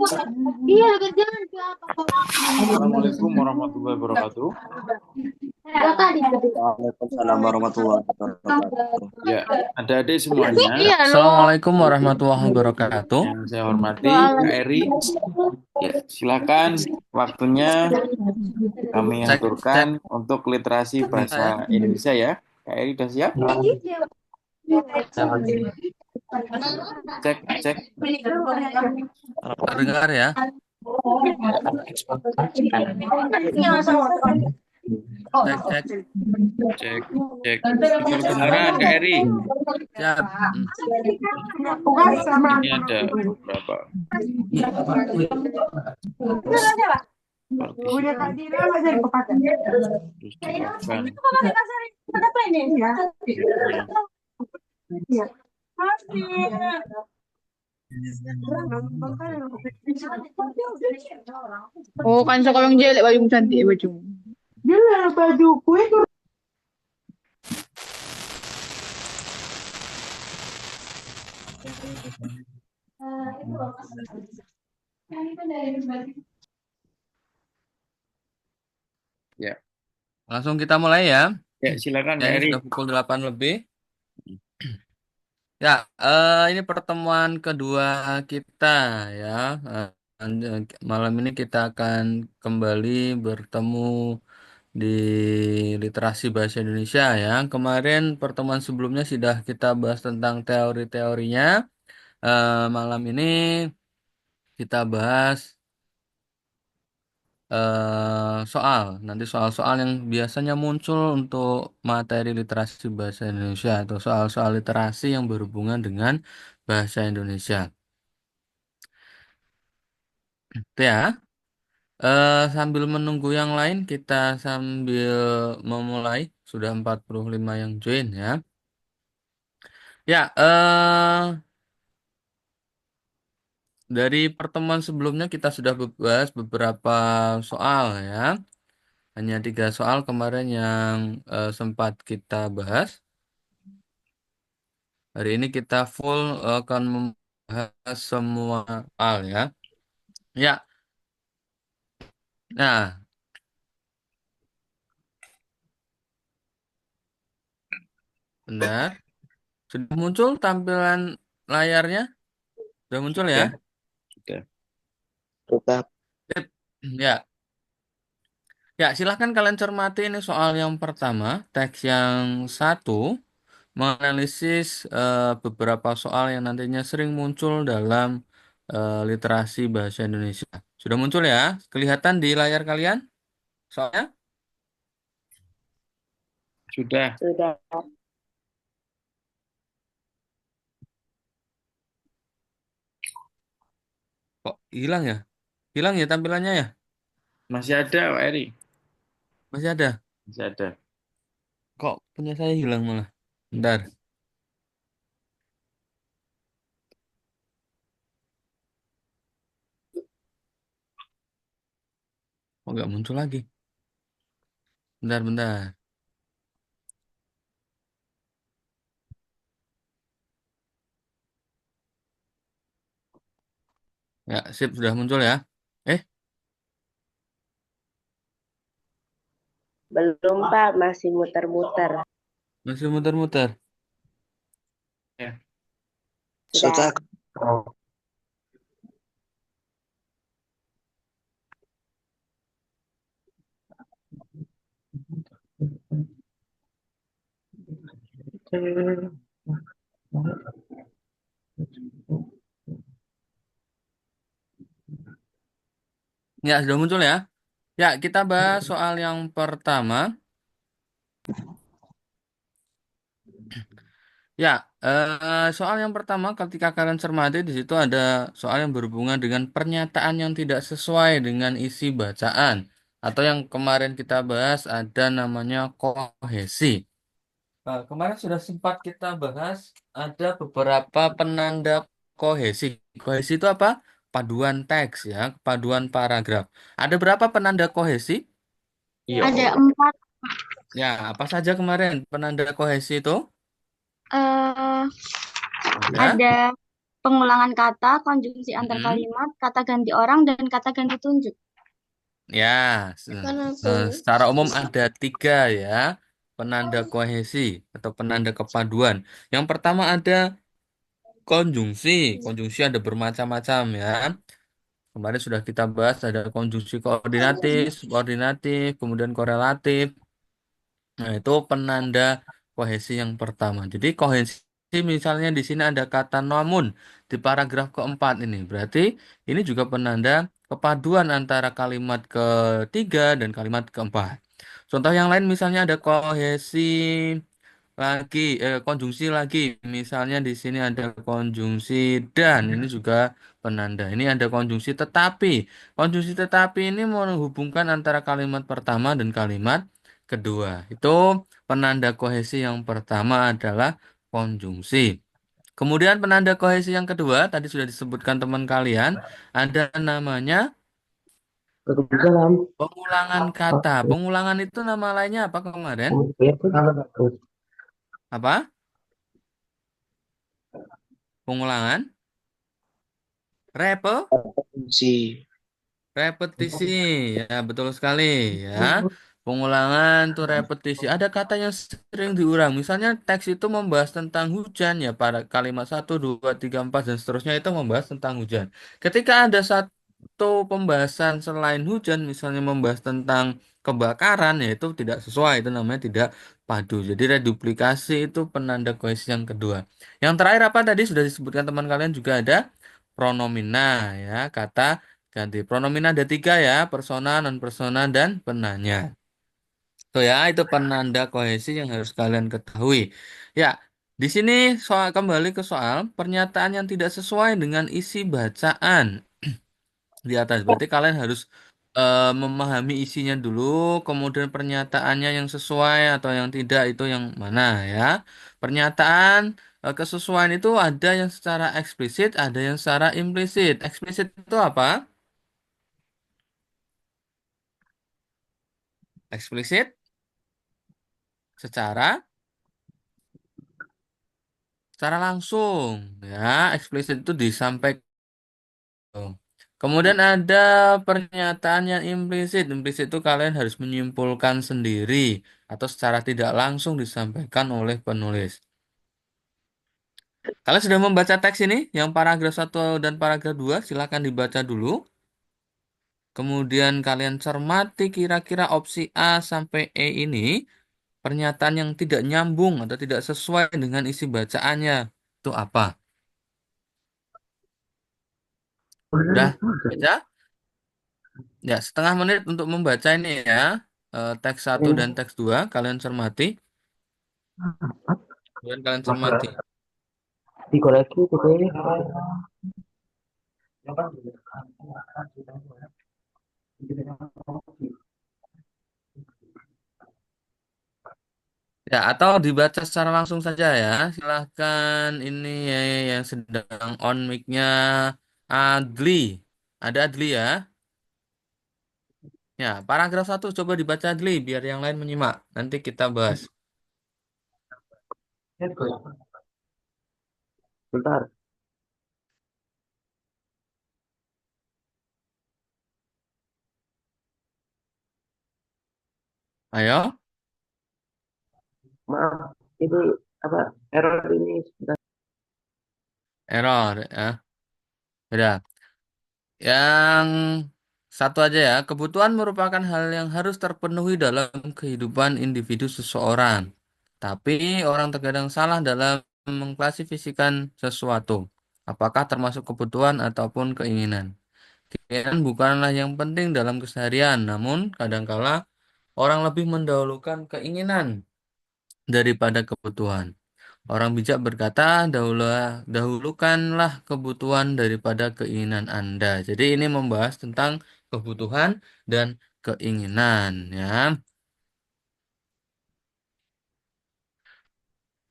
Iya, jangan siapa. Assalamualaikum warahmatullahi wabarakatuh. Waalaikumsalam warahmatullahi wabarakatuh. Ya, adik-adik semuanya Iya loh. Assalamualaikum warahmatullahi wabarakatuh. yang saya hormati, Kak Eri, ya, silakan waktunya kami Cek, aturkan untuk literasi ya. bahasa Indonesia ya. Kak Eri udah siap? Cek, cek. Terdengar ya? Cek, cek. Cek, cek. Ukur kedengaran, Kak Eri. Siap. Ini ada berapa? Terus dilakukan. Oh, kan sekarang jelek bajumu cantik bajumu. Jelek bajuku itu. Ya, Langsung kita mulai ya. ya silakan Ya, Kak ini Eri. sudah pukul 8 lebih. Ya, ini pertemuan kedua kita ya. Eh, Malam ini kita akan kembali bertemu di literasi bahasa Indonesia ya. Kemarin pertemuan sebelumnya sudah kita bahas tentang teori-teorinya. Malam ini kita bahas soal. Nanti soal-soal yang biasanya muncul untuk materi literasi bahasa Indonesia atau soal-soal literasi yang berhubungan dengan bahasa Indonesia. Itu ya. Sambil menunggu yang lain, kita sambil memulai. Sudah 45 yang join ya. Ya, dari pertemuan sebelumnya kita sudah bahas beberapa soal ya. Hanya 3 soal kemarin yang sempat kita bahas. Hari ini kita full akan membahas semua soal ya. Ya, nah, benar. Sudah muncul tampilan layarnya? Sudah muncul ya? Sudah, sudah. Sudah. Sip. Ya, ya, silahkan kalian cermati ini soal yang pertama, teks yang satu, menganalisis beberapa soal yang nantinya sering muncul dalam literasi bahasa Indonesia. Sudah muncul ya? Kelihatan di layar kalian soalnya? Sudah. Sudah. Kok hilang ya? Hilang ya tampilannya ya? Masih ada Kak Eri. Masih ada? Masih ada. Kok punya saya hilang malah? Bentar. Kok nggak muncul lagi? Bentar, bentar. Ya, sip, sudah muncul ya. Eh, Belum Pak, masih muter-muter. masih muter-muter. Ya. Sudah. Ya, sudah muncul ya. Ya, kita bahas soal yang pertama. Ya, soal yang pertama ketika kalian cermati di situ ada soal yang berhubungan dengan pernyataan yang tidak sesuai dengan isi bacaan atau yang kemarin kita bahas ada namanya kohesi. Kemarin sudah sempat kita bahas ada beberapa penanda kohesi. Kohesi itu apa? Paduan teks ya, paduan paragraf. Ada berapa penanda kohesi? Iya. Ada 4. Ya, apa saja kemarin penanda kohesi itu? eh Ada ada pengulangan kata, konjungsi antar Mm-mm. kalimat, kata ganti orang, dan kata ganti tunjuk. Ya, secara umum ada tiga ya penanda kohesi atau penanda kepaduan. Yang pertama ada konjungsi. Konjungsi ada bermacam-macam ya. Kemarin sudah kita bahas ada konjungsi koordinatif, subordinatif, kemudian korelatif. Nah, itu penanda kohesi yang pertama. Jadi kohesi misalnya di sini ada kata namun di paragraf keempat ini. Berarti ini juga penanda kepaduan antara kalimat ketiga dan kalimat keempat. Contoh yang lain misalnya ada kohesi lagi, konjungsi lagi. Misalnya di sini ada konjungsi dan ini juga penanda. Ini ada konjungsi tetapi. Konjungsi tetapi ini menghubungkan antara kalimat pertama dan kalimat kedua. Itu penanda kohesi yang pertama adalah konjungsi. Kemudian penanda kohesi yang kedua, tadi sudah disebutkan teman kalian, ada namanya Waalaikumsalam. pengulangan kata. Pengulangan itu nama lainnya apa kemarin? Apa? Pengulangan? Repe? Si. Repetisi, ya betul sekali ya. Pengulangan tuh repetisi. Ada kata yang sering diulang. Misalnya teks itu membahas tentang hujan ya pada kalimat satu, 2, 3, 4 dan seterusnya itu membahas tentang hujan. Ketika ada satu pembahasan selain hujan, misalnya membahas tentang kebakaran, ya itu tidak sesuai. Itu namanya tidak padu. Jadi reduplikasi itu penanda kohesi yang kedua. Yang terakhir apa tadi sudah disebutkan teman kalian juga ada pronomina ya kata ganti. Pronomen ada tiga ya, persona, non persona, dan penanya. Tuh ya, itu penanda kohesi yang harus kalian ketahui. Ya, di sini soal kembali ke soal pernyataan yang tidak sesuai dengan isi bacaan di atas. Berarti kalian harus memahami isinya dulu, kemudian pernyataannya yang sesuai atau yang tidak itu yang mana ya. Pernyataan kesesuaian itu ada yang secara eksplisit, ada yang secara implisit. Eksplisit itu apa? Eksplisit secara secara langsung ya, eksplisit itu disampaikan. Kemudian ada pernyataan yang implisit. Implisit itu kalian harus menyimpulkan sendiri atau secara tidak langsung disampaikan oleh penulis. Kalian sudah membaca teks ini yang paragraf satu dan paragraf 2 silakan dibaca dulu. Kemudian kalian cermati kira-kira opsi A sampai E ini pernyataan yang tidak nyambung atau tidak sesuai dengan isi bacaannya. Itu apa? Udah baca? Ya, setengah menit untuk membaca ini ya. Teks satu dan teks 2 kalian cermati. Kemudian kalian cermati. Dikoreksi tuh kayaknya. Ya, atau dibaca secara langsung saja ya. Silahkan ini ya, yang sedang on mic-nya Adli. Ada Adli ya? Ya, paragraf satu coba dibaca Adli biar yang lain menyimak. Nanti kita bahas. Bentar. Ayo, Maaf. Ini apa error ini? Bentar. error ya. Udah. Yang satu aja ya. Kebutuhan merupakan hal yang harus terpenuhi dalam kehidupan individu seseorang. Tapi orang terkadang salah dalam mengklasifikasikan sesuatu. Apakah termasuk kebutuhan ataupun keinginan. Keinginan bukanlah yang penting dalam keseharian, namun kadangkala orang lebih mendahulukan keinginan daripada kebutuhan. Orang bijak berkata, dahulukanlah kebutuhan daripada keinginan Anda. Jadi ini membahas tentang kebutuhan dan keinginan, ya.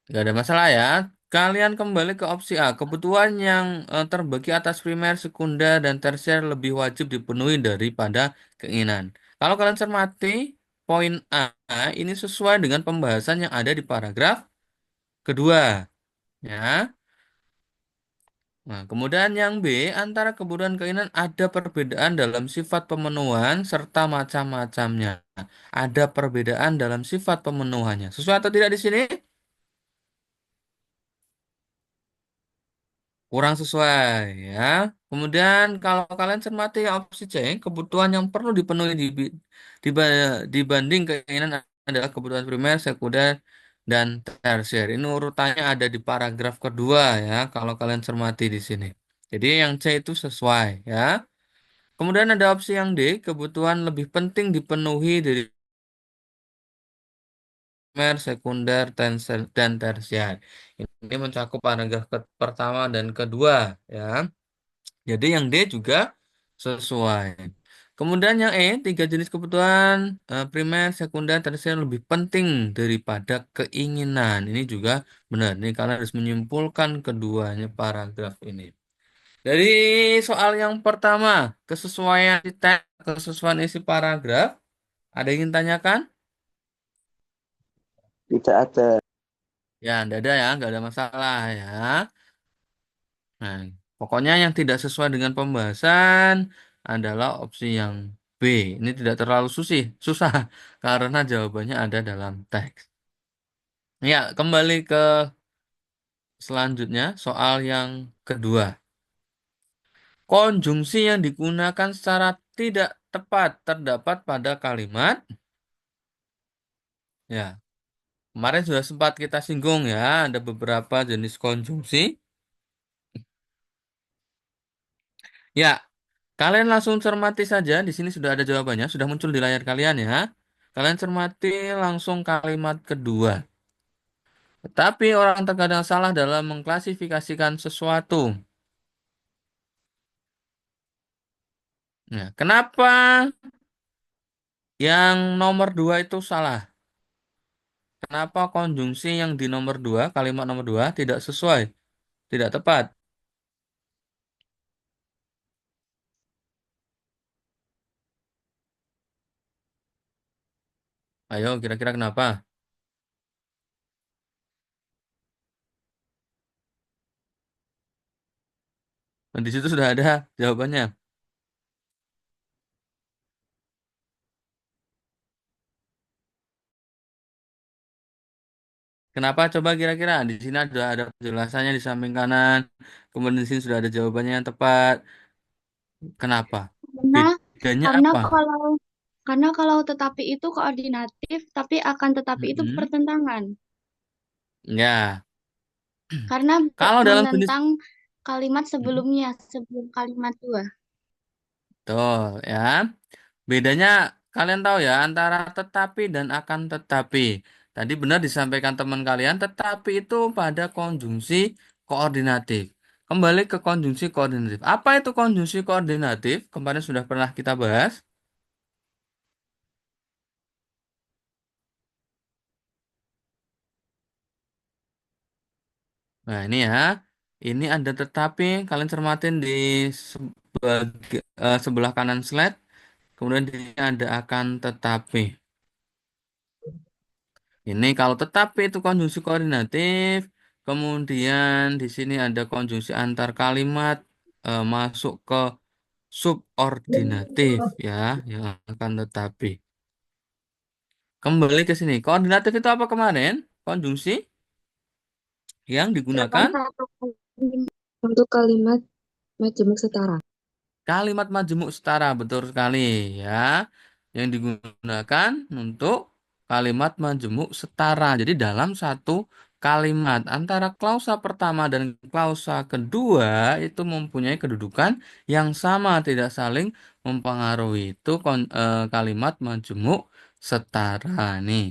Gak ada masalah ya. Kalian kembali ke opsi A. Kebutuhan yang terbagi atas primer, sekunder, dan tersier lebih wajib dipenuhi daripada keinginan. Kalau kalian cermati, poin A ini sesuai dengan pembahasan yang ada di paragraf kedua. Ya. Nah, kemudian yang B, antara kebutuhan keinginan ada perbedaan dalam sifat pemenuhan serta macam-macamnya. Ada perbedaan dalam sifat pemenuhannya. Sesuai atau tidak di sini? Kurang sesuai ya. Kemudian kalau kalian cermati opsi C, kebutuhan yang perlu dipenuhi dibanding keinginan adalah kebutuhan primer, sekunder, dan tersier. Ini urutannya ada di paragraf kedua ya, kalau kalian cermati di sini. Jadi yang C itu sesuai ya. Kemudian ada opsi yang D, kebutuhan lebih penting dipenuhi dari primer, sekunder, dan tersier. Ini mencakup paragraf pertama dan kedua ya. Jadi yang D juga sesuai. Kemudian yang E, tiga jenis kebutuhan primer, sekunder, tersier lebih penting daripada keinginan. Ini juga benar. Ini kalian harus menyimpulkan keduanya paragraf ini. Dari soal yang pertama, kesesuaian isi teks, kesesuaian isi paragraf, ada yang ingin tanyakan? Tidak ada. Ya, tidak ada ya, nggak ada masalah ya. Nah, pokoknya yang tidak sesuai dengan pembahasan adalah opsi yang B. Ini tidak terlalu susah karena jawabannya ada dalam teks. Ya, kembali ke selanjutnya, soal yang kedua. Konjungsi yang digunakan secara tidak tepat terdapat pada kalimat. Ya, kemarin sudah sempat kita singgung ya, ada beberapa jenis konjungsi. Ya, kalian langsung cermati saja. Di sini sudah ada jawabannya, sudah muncul di layar kalian ya. Kalian cermati langsung kalimat kedua. Tetapi orang terkadang salah dalam mengklasifikasikan sesuatu. Nah, kenapa yang nomor dua itu salah? Kenapa konjungsi yang di nomor dua, kalimat nomor dua tidak sesuai, tidak tepat? Ayo, kira-kira kenapa? Dan di situ sudah ada jawabannya. Kenapa coba kira-kira? Di sini ada penjelasannya di samping kanan. Kemudian di sini sudah ada jawabannya yang tepat. Kenapa? Karena Bedanya karena apa? kalau tetapi itu koordinatif, tapi akan tetapi itu Mm-mm. pertentangan. Ya, Karena kalau dalam jenis menentang kalimat Mm, sebelumnya, sebelum kalimat dua. betul ya. Bedanya kalian tahu ya antara tetapi dan akan tetapi. Tadi benar disampaikan teman kalian, tetapi itu pada konjungsi koordinatif. Kembali ke konjungsi koordinatif. Apa itu konjungsi koordinatif? Kemarin sudah pernah kita bahas. Nah, ini ya. Ini ada tetapi kalian cermatin di sebelah kanan slide. Kemudian di sini ada akan tetapi. Ini kalau tetapi itu konjungsi koordinatif, kemudian di sini ada konjungsi antar kalimat masuk ke subordinatif ya, yang akan tetapi. Kembali ke sini. Koordinatif itu apa kemarin? Konjungsi yang Misalkan digunakan satu kalimat untuk kalimat majemuk setara. kalimat majemuk setara, betul sekali ya. Yang digunakan untuk kalimat majemuk setara. Jadi dalam satu kalimat antara klausa pertama dan klausa kedua itu mempunyai kedudukan yang sama, tidak saling mempengaruhi. Itu kalimat majemuk setara nih.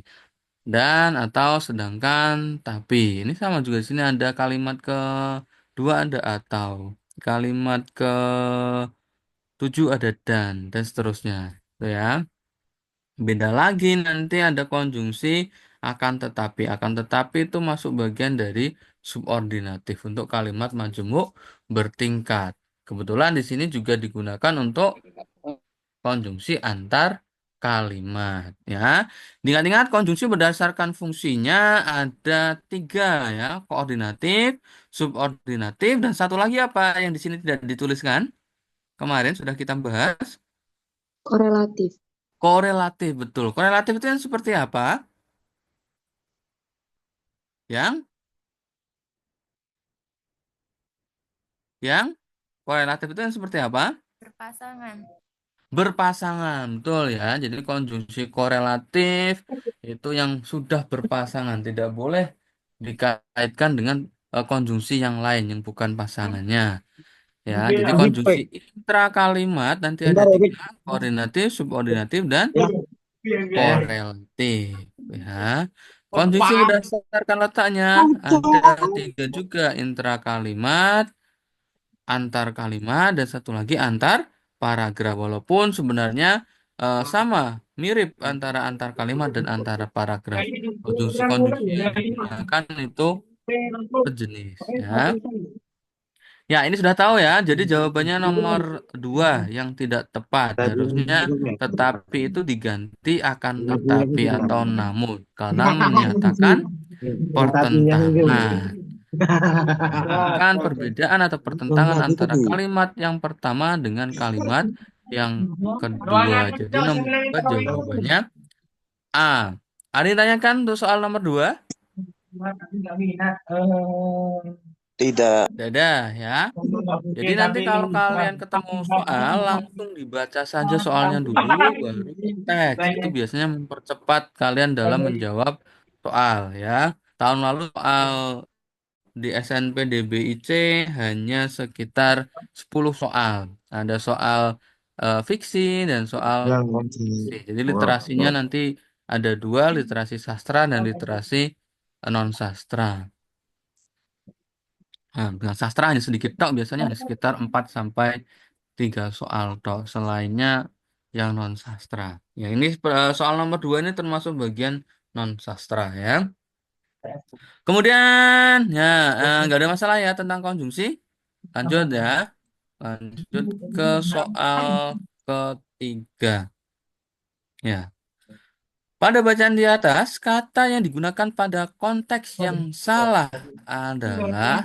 Dan atau sedangkan tapi. Ini sama juga di sini ada kalimat kedua ada atau. Kalimat ke 7 ada dan seterusnya. Itu ya. Beda lagi nanti ada konjungsi akan tetapi. Akan tetapi itu masuk bagian dari subordinatif untuk kalimat majemuk bertingkat. Kebetulan di sini juga digunakan untuk konjungsi antar kalimat. Ya, ingat-ingat konjungsi berdasarkan fungsinya ada 3 ya, koordinatif, subordinatif, dan satu lagi apa yang di sini tidak dituliskan? Kemarin sudah kita bahas. Korelatif. Korelatif, betul. Korelatif itu yang seperti apa? Yang yang korelatif itu yang seperti apa? Berpasangan. Berpasangan, betul ya. Jadi konjungsi korelatif itu yang sudah berpasangan, tidak boleh dikaitkan dengan konjungsi yang lain yang bukan pasangannya. Ya, jadi konjungsi intrakalimat nanti ada 3, koordinatif, subordinatif, dan korelatif. Ya, konjungsi berdasarkan letaknya ada 3 juga, intrakalimat, antar kalimat, dan satu lagi antar paragraf. Walaupun sebenarnya sama, mirip antara antar kalimat dan antara paragraf. Konjungsi-konjungsi yang digunakan itu sejenis. Ya. Ya, ini sudah tahu ya. Jadi jawabannya nomor 2 yang tidak tepat. Harusnya tetapi itu diganti akan tetapi atau namun. Karena menyatakan pertentangan. Menyatakan perbedaan atau pertentangan antara kalimat yang pertama dengan kalimat yang kedua. Jadi nomor 2 jawabannya A. Ada yang tanyakan untuk soal nomor 2? Tidak. Dadah ya. Jadi nanti kalau kalian ketemu soal, langsung dibaca saja soalnya dulu, baru teks. Itu biasanya mempercepat kalian dalam menjawab soal ya. Tahun lalu soal di SNPDBIC hanya sekitar 10 soal. Ada soal fiksi dan soal fiksi. Jadi literasinya nanti ada 2, literasi sastra dan literasi non-sastra. Nah, dengan sastra hanya sedikit tok, biasanya hanya sekitar 4 sampai 3 soal tok. Selainnya yang non-sastra. Ya, ini soal nomor 2 ini termasuk bagian non-sastra ya. Kemudian, ya, nggak ada masalah ya tentang konjungsi. Lanjut ya. Lanjut ke soal ketiga. Ya. Pada bacaan di atas, kata yang digunakan pada konteks yang salah adalah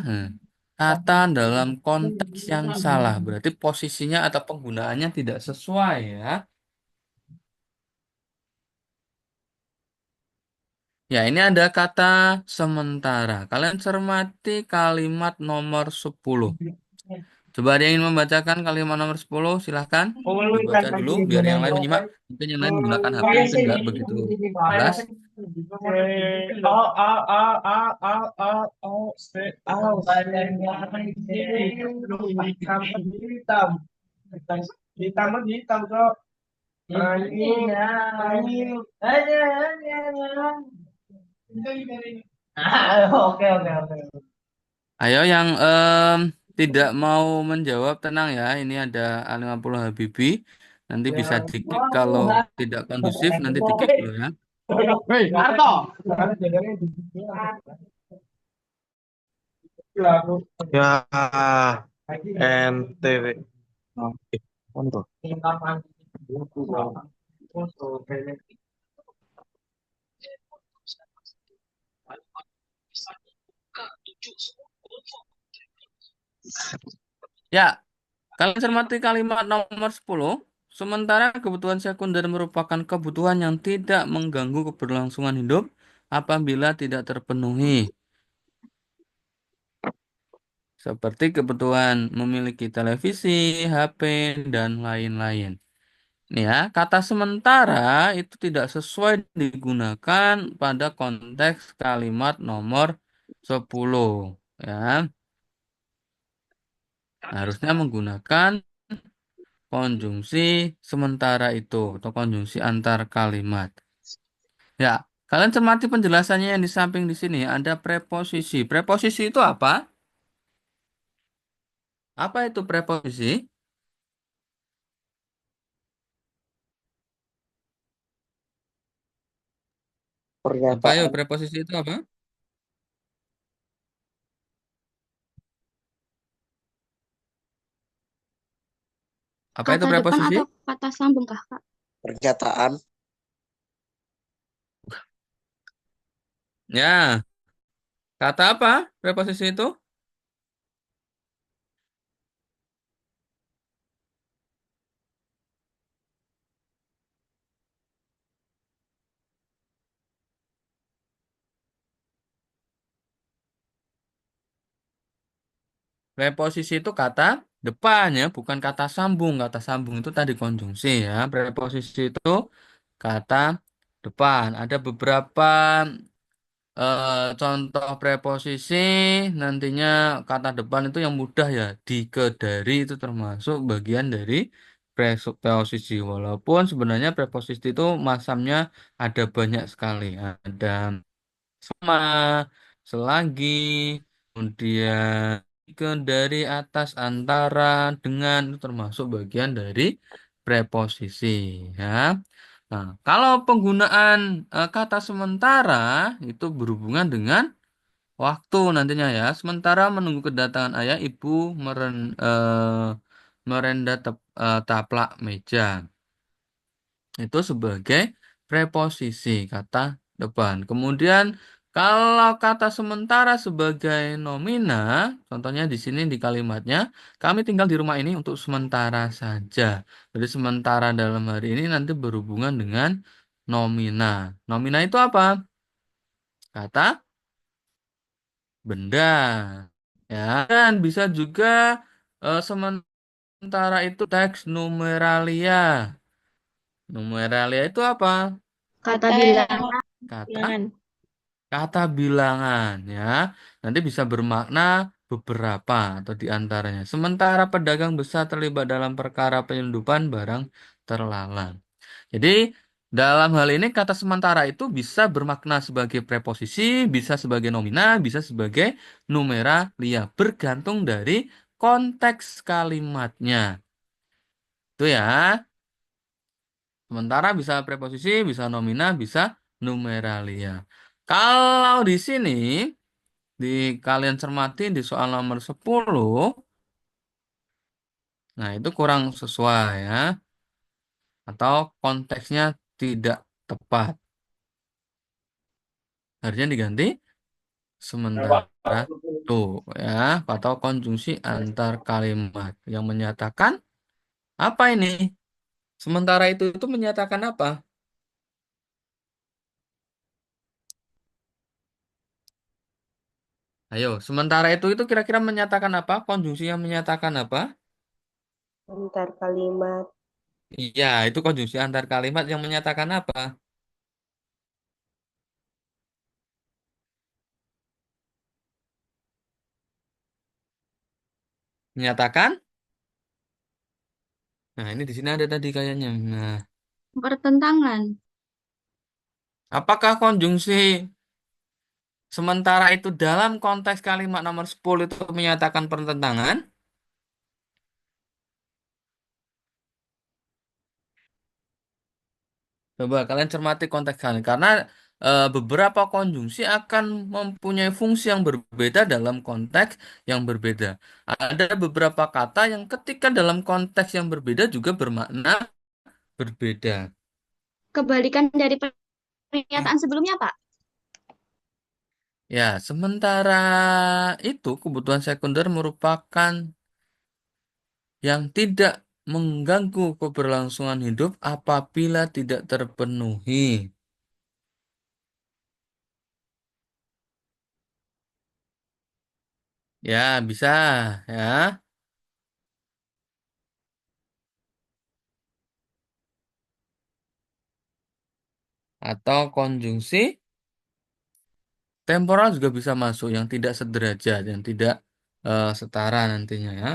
kata dalam konteks yang salah. Berarti posisinya atau penggunaannya tidak sesuai ya. Ya, ini ada kata sementara. Kalian cermati kalimat nomor 10. Coba ada yang ingin membacakan kalimat nomor 10, silahkan. Dibaca dulu biar yang lain menyimak. Mungkin yang lain menggunakan HP, mungkin nggak begitu jelas. Ayo yang tidak mau menjawab tenang ya. Ini ada A50 Habibie. Nanti bisa di-kick kalau tidak kondusif, nanti di-kick dulu ya. Ya, NTW. Oke, untuk. Ya, kalian cermati kalimat nomor 10. Sementara kebutuhan sekunder merupakan kebutuhan yang tidak mengganggu keberlangsungan hidup apabila tidak terpenuhi. Seperti kebutuhan memiliki televisi, HP, dan lain-lain. Nih ya, kata sementara itu tidak sesuai digunakan pada konteks kalimat nomor 10. Ya, harusnya menggunakan konjungsi sementara itu atau konjungsi antar kalimat. Ya, kalian cermati penjelasannya yang di samping di sini ada preposisi. Preposisi itu apa? Apa itu preposisi? Apa yuk Pernyataan preposisi itu apa? Apa itu Kata depan preposisi? atau kata sambung kah, Kak? pernyataan Ya, kata apa preposisi itu? Preposisi itu kata depan ya, bukan kata sambung. Kata sambung itu tadi konjungsi ya. Preposisi itu kata depan. Ada beberapa contoh preposisi nantinya kata depan itu yang mudah ya. Di, ke, dari itu termasuk bagian dari preposisi. Walaupun sebenarnya preposisi itu masamnya ada banyak sekali. Ada sama, selagi, kemudian ke, dari, atas, antara, dengan itu termasuk bagian dari preposisi ya. Nah, kalau penggunaan kata sementara itu berhubungan dengan waktu nantinya ya. Sementara menunggu kedatangan ayah, ibu merenda taplak meja. Itu sebagai preposisi kata depan. Kemudian kalau kata sementara sebagai nomina, contohnya di sini di kalimatnya, kami tinggal di rumah ini untuk sementara saja. Jadi sementara dalam hari ini nanti berhubungan dengan nomina. Nomina itu apa? Kata benda. Ya, dan bisa juga sementara itu teks numeralia. Numeralia itu apa? Kata bilangan. Kata kata bilangan ya. Nanti bisa bermakna beberapa atau di antaranya. Sementara pedagang besar terlibat dalam perkara penyelundupan barang terlarang. Jadi dalam hal ini kata sementara itu bisa bermakna sebagai preposisi, bisa sebagai nomina, bisa sebagai numeralia, bergantung dari konteks kalimatnya. Itu ya. Sementara bisa preposisi, bisa nomina, bisa numeralia. Kalau di sini, di kalian cermati di soal nomor 10, nah itu kurang sesuai ya. Atau konteksnya tidak tepat. Harusnya diganti sementara tuh ya. Atau konjungsi antar kalimat. Yang menyatakan apa ini? Sementara itu menyatakan apa? Ayo, sementara itu kira-kira menyatakan apa? Konjungsi yang menyatakan apa? Antar kalimat. Iya, itu konjungsi antar kalimat yang menyatakan apa? Menyatakan? Nah, ini di sini ada tadi kayaknya. Nah, Pertentangan. apakah konjungsi sementara itu dalam konteks kalimat nomor 10 itu menyatakan pertentangan? Coba kalian cermati konteks kalian. Karena beberapa konjungsi akan mempunyai fungsi yang berbeda dalam konteks yang berbeda. Ada beberapa kata yang ketika dalam konteks yang berbeda juga bermakna berbeda. Kebalikan dari pernyataan sebelumnya, Pak. Ya, sementara itu kebutuhan sekunder merupakan yang tidak mengganggu keberlangsungan hidup apabila tidak terpenuhi. Ya, bisa ya. Atau konjungsi temporal juga bisa masuk yang tidak sederajat, yang tidak setara nantinya ya.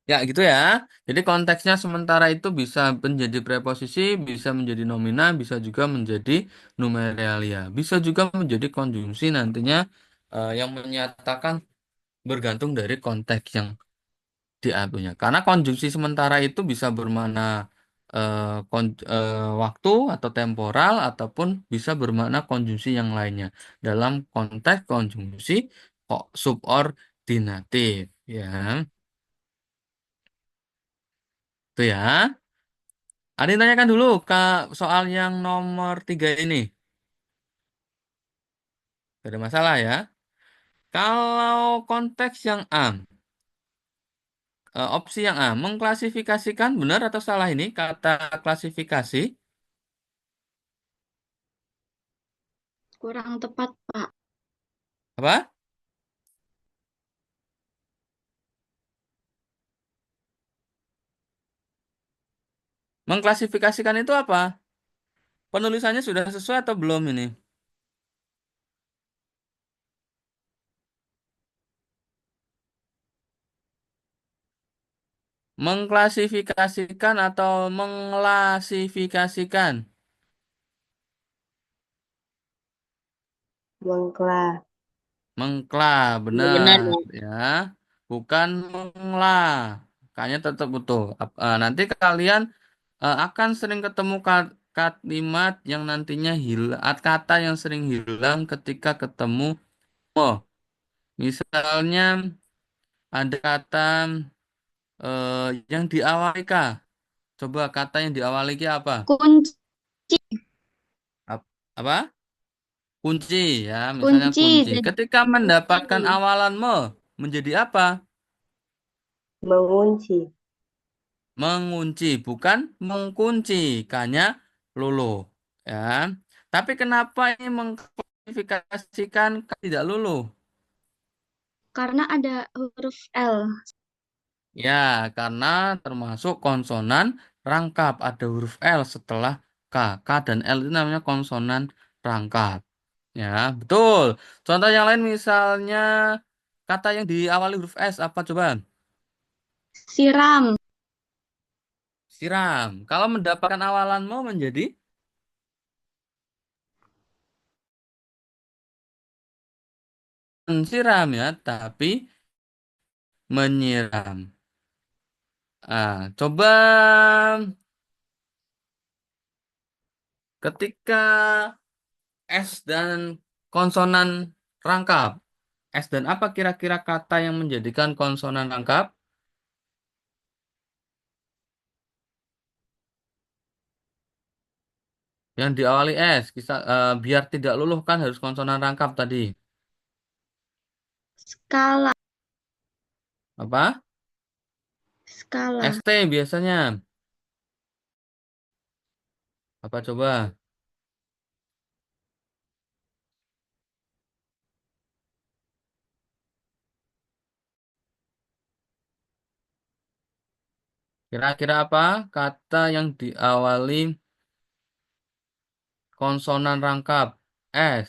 Ya, gitu ya. Jadi konteksnya sementara itu bisa menjadi preposisi, bisa menjadi nomina, bisa juga menjadi numeralia. Bisa juga menjadi konjungsi nantinya yang menyatakan bergantung dari konteks yang diambilnya. Karena konjungsi sementara itu bisa bermakna waktu atau temporal ataupun bisa bermakna konjungsi yang lainnya dalam konteks konjungsi kok subordinatif ya. Itu ya. Ada yang tanyakan dulu Kak soal yang nomor 3 ini. Tidak ada masalah ya. Kalau konteks yang A, opsi yang A, mengklasifikasikan benar atau salah ini kata klasifikasi? Kurang tepat, Pak. Apa? Mengklasifikasikan itu apa? Penulisannya sudah sesuai atau belum ini? Mengklasifikasikan atau mengklasifikasikan? Mengkla. Mengkla, Iya benar, benar Pak. ya. Bukan mengla. Kayaknya tetap betul. Nanti kalian akan sering ketemu kalimat yang nantinya hilang, kata yang sering hilang ketika ketemu mo. Misalnya ada kata yang diawali K. Coba kata yang diawali K apa? Kunci, Apa? Kunci ya, misalnya kunci, kunci. jadi Ketika mendapatkan kunci. awalan me menjadi apa? Mengunci. Mengunci, bukan mengkunci. Kanya lulu. Ya. Tapi kenapa ini mengklasifikasikan tidak lulu? Karena ada huruf L. Ya, karena termasuk konsonan rangkap. Ada huruf L setelah K. K dan L itu namanya konsonan rangkap. Ya, betul. Contoh yang lain misalnya kata yang diawali huruf S apa coba? Siram, Siram. Kalau mendapatkan awalan mau menjadi siram ya, tapi menyiram. Coba ketika S dan konsonan rangkap. S dan apa kira-kira kata yang menjadikan konsonan rangkap? Yang diawali S. Biar tidak luluh kan harus konsonan rangkap tadi. skala, Apa? skala. ST biasanya. Apa coba? Kira-kira apa kata yang diawali konsonan rangkap? S.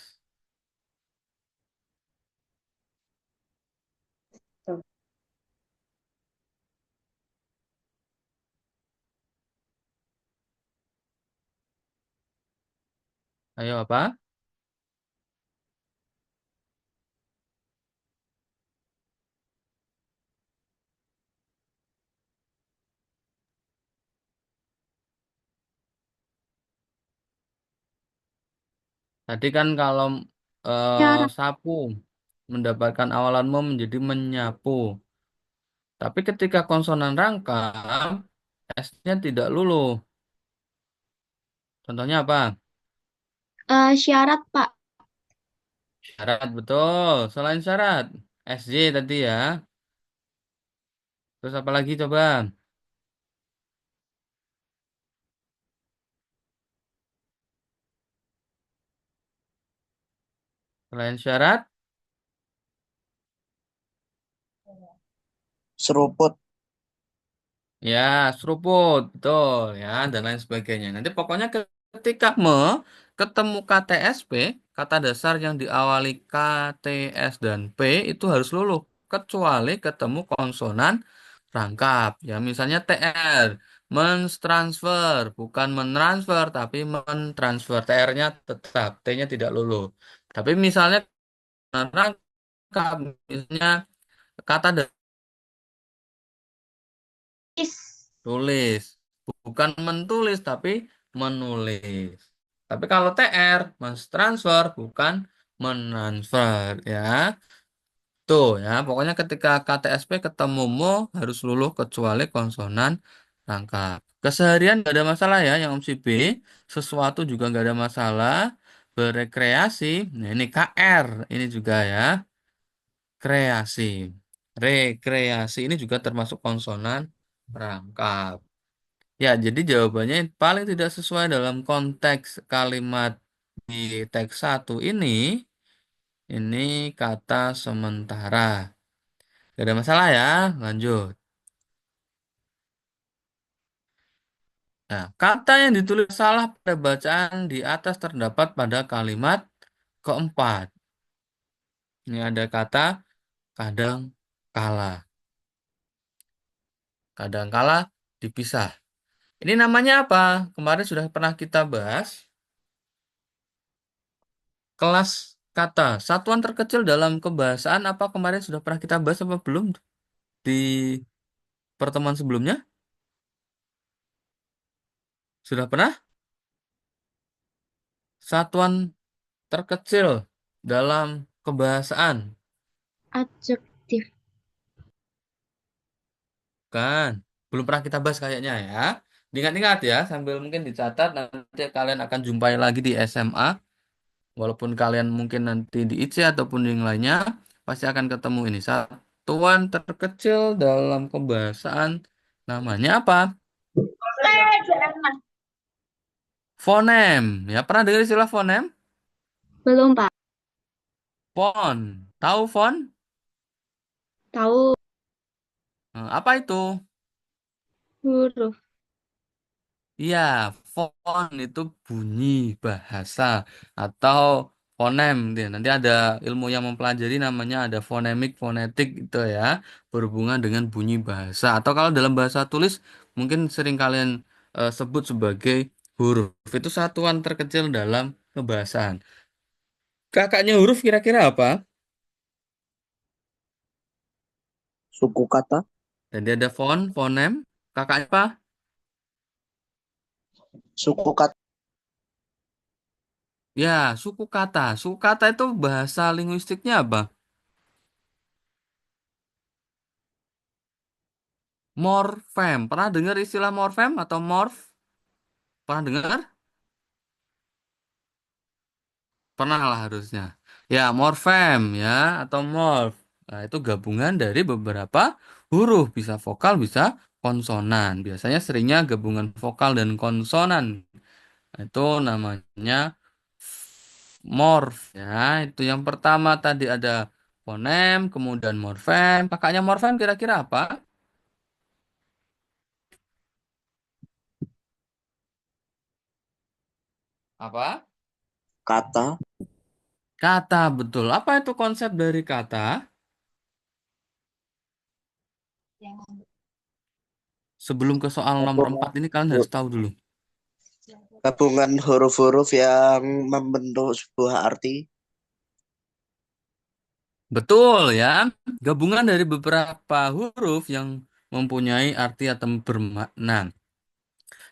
Ayo apa? Tadi kan kalau Syarat, sapu mendapatkan awalan mo menjadi menyapu. Tapi ketika konsonan rangkap, S-nya tidak luluh. Contohnya apa? syarat, Pak. Syarat betul. Selain syarat, SJ tadi ya. Terus apa lagi coba? Selain syarat, Seruput. ya seruput, betul ya, dan lain sebagainya. Nanti pokoknya ketika ketemu KTSP, kata dasar yang diawali K, T, S, dan P itu harus luluh. Kecuali ketemu konsonan rangkap. Ya, misalnya TR, mentransfer, bukan mentransfer, tapi mentransfer. TR-nya tetap, T-nya tidak luluh. Tapi misalnya rangkap, misalnya kata Is, tulis, bukan mentulis, tapi menulis. Tapi kalau TR, mentransfer, bukan mentransfer, ya. Tuh, ya. Pokoknya ketika KTSP ketemu mo, harus luluh kecuali konsonan rangkap. Keseharian nggak ada masalah ya, yang opsi B. Sesuatu juga nggak ada masalah. Berekreasi, nah ini KR, ini juga ya. Kreasi. Rekreasi ini juga termasuk konsonan rangkap. Ya, jadi jawabannya yang paling tidak sesuai dalam konteks kalimat di teks 1 ini kata sementara. Gak ada masalah ya, lanjut. Nah, kata yang ditulis salah pada bacaan di atas terdapat pada kalimat keempat. Ini ada kata kadang kala. Kadang kala dipisah. Ini namanya apa? Kemarin sudah pernah kita bahas. Kelas kata. Satuan terkecil dalam kebahasaan apa kemarin sudah pernah kita bahas apa belum di pertemuan sebelumnya? Sudah pernah? Satuan terkecil dalam kebahasaan. Adjektif. Kan? Belum pernah kita bahas kayaknya ya. Diingat-ingat ya, sambil mungkin dicatat nanti kalian akan jumpai lagi di SMA. Walaupun kalian mungkin nanti di IC ataupun yang lainnya, pasti akan ketemu ini. Satuan terkecil dalam kebahasaan namanya apa? Fonem. Ya, pernah dengar istilah fonem? Belum, Pak. Fon. Tahu fon? Tahu Apa itu? huruf. Iya, fon itu bunyi bahasa atau fonem. Nanti ada ilmu yang mempelajari namanya ada fonemik, fonetik itu ya, berhubungan dengan bunyi bahasa. Atau kalau dalam bahasa tulis mungkin sering kalian sebut sebagai huruf. Itu satuan terkecil dalam kebahasaan. Kakaknya huruf kira-kira apa? Suku kata, Jadi ada fon, fonem. Kakaknya apa? suku kata, Ya, suku kata. Suku kata itu bahasa linguistiknya apa? Morfem. Pernah dengar istilah morfem atau morf? Pernah dengar? Pernah lah harusnya. Ya, morfem ya atau morf. Nah, itu gabungan dari beberapa huruf, bisa vokal, bisa konsonan. Biasanya seringnya gabungan vokal dan konsonan. Nah, itu namanya morf ya. Itu yang pertama tadi ada fonem, kemudian morfem. Kakaknya morfem kira-kira apa? Apa? kata, Kata, betul. Apa itu konsep dari kata? Sebelum ke soal nomor 4 ini kalian harus tahu dulu. gabungan huruf-huruf yang membentuk sebuah arti. Betul ya. Gabungan dari beberapa huruf yang mempunyai arti atau bermakna.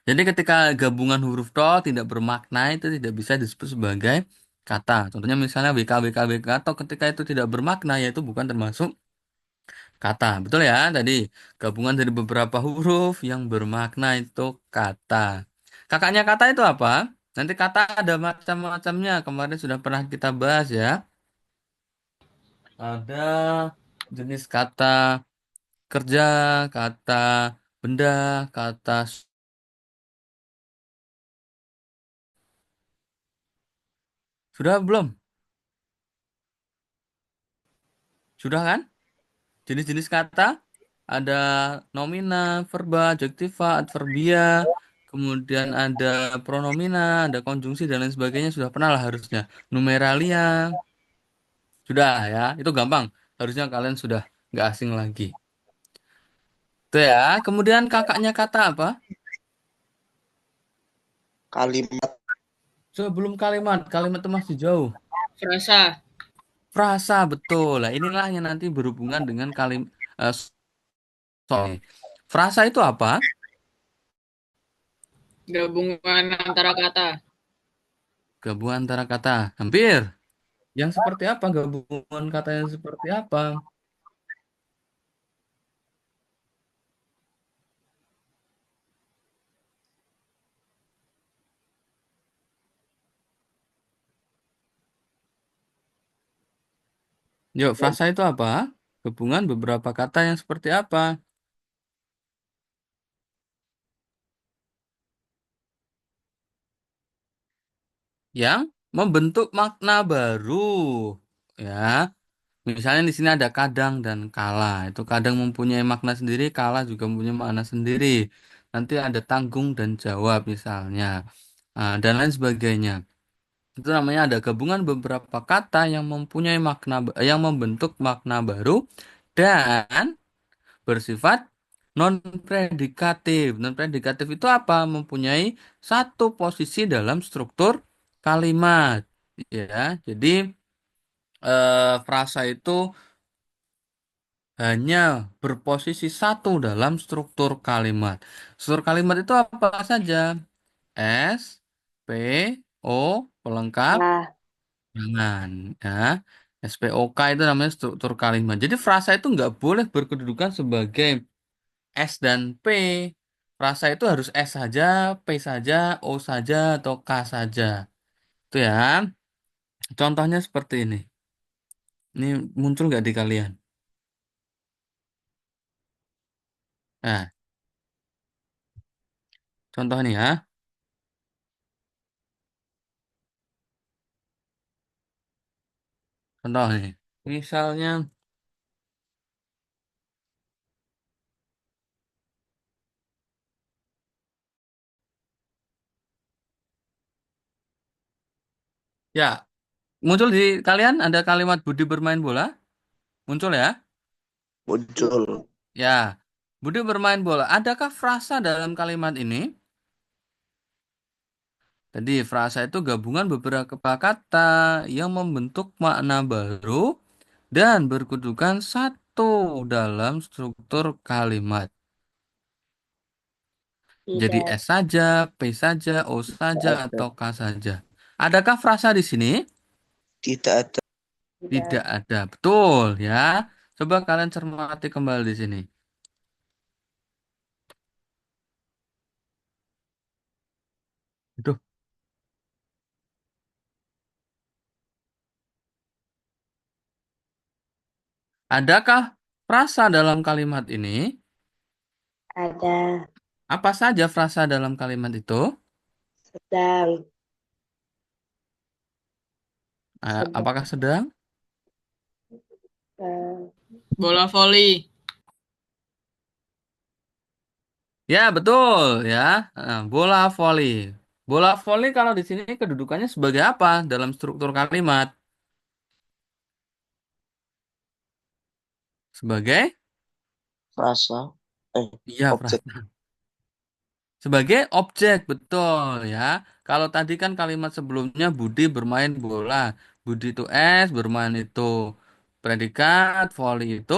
Jadi ketika gabungan huruf to tidak bermakna itu tidak bisa disebut sebagai kata. Contohnya misalnya WK, WK, WK atau ketika itu tidak bermakna yaitu bukan termasuk kata. Betul ya tadi. Gabungan dari beberapa huruf yang bermakna itu kata. Kakaknya kata itu apa? Nanti kata ada macam-macamnya. Kemarin sudah pernah kita bahas ya. Ada jenis kata kerja, kata benda, kata sudah belum? Sudah kan? Jenis-jenis kata ada nomina, verba, adjektiva, adverbia, kemudian ada pronomina, ada konjungsi dan lain sebagainya sudah pernah lah harusnya. Numeralia sudah ya, itu gampang. Harusnya kalian sudah nggak asing lagi. Itu ya. Kemudian kakaknya kata apa? Kalimat, Sebelum kalimat, kalimat itu masih jauh. Frasa. Frasa betul. Lah inilah yang nanti berhubungan dengan soal. Frasa itu apa? Gabungan antara kata. Gabungan antara kata. Hampir. Yang seperti apa? Gabungan kata yang seperti apa? Yuk, frasa itu apa? Gabungan beberapa kata yang seperti apa? Yang membentuk makna baru. Ya, misalnya di sini ada kadang dan kala. Itu kadang mempunyai makna sendiri, kala juga mempunyai makna sendiri. Nanti ada tanggung dan jawab misalnya. Dan lain sebagainya. Itu namanya ada gabungan beberapa kata yang mempunyai makna, yang membentuk makna baru dan bersifat non-predikatif. Non-predikatif itu apa? Mempunyai satu posisi dalam struktur kalimat. Ya, jadi frasa itu hanya berposisi satu dalam struktur kalimat. Struktur kalimat itu apa saja? S, P, O, pelengkap, Nah, jangan. Ya. SPOK itu namanya struktur kalimat. Jadi frasa itu nggak boleh berkedudukan sebagai S dan P. Frasa itu harus S saja, P saja, O saja, atau K saja. Itu ya. Contohnya seperti ini. Ini muncul nggak di kalian? Nah, contoh nih ya. Contoh nih. Misalnya, ya, muncul di kalian ada kalimat Budi bermain bola. Muncul ya. Muncul. Ya, Budi bermain bola. Adakah frasa dalam kalimat ini? Jadi, frasa itu gabungan beberapa kata yang membentuk makna baru dan berkedudukan satu dalam struktur kalimat. Jadi tidak, S saja, P saja, O saja, Tidak ada. atau K saja. Adakah frasa di sini? Tidak ada. Tidak tidak. ada. Betul ya. Coba kalian cermati kembali di sini. Aduh, adakah frasa dalam kalimat ini? Ada, Apa saja frasa dalam kalimat itu? sedang, sedang, Apakah sedang? eh, Bola voli. Ya, betul ya. Bola voli. Bola voli kalau di sini kedudukannya sebagai apa dalam struktur kalimat? Sebagai? Frasa. Iya, Objek. sebagai objek, betul ya. Kalau tadi kan kalimat sebelumnya Budi bermain bola. Budi itu S, bermain itu predikat, volley itu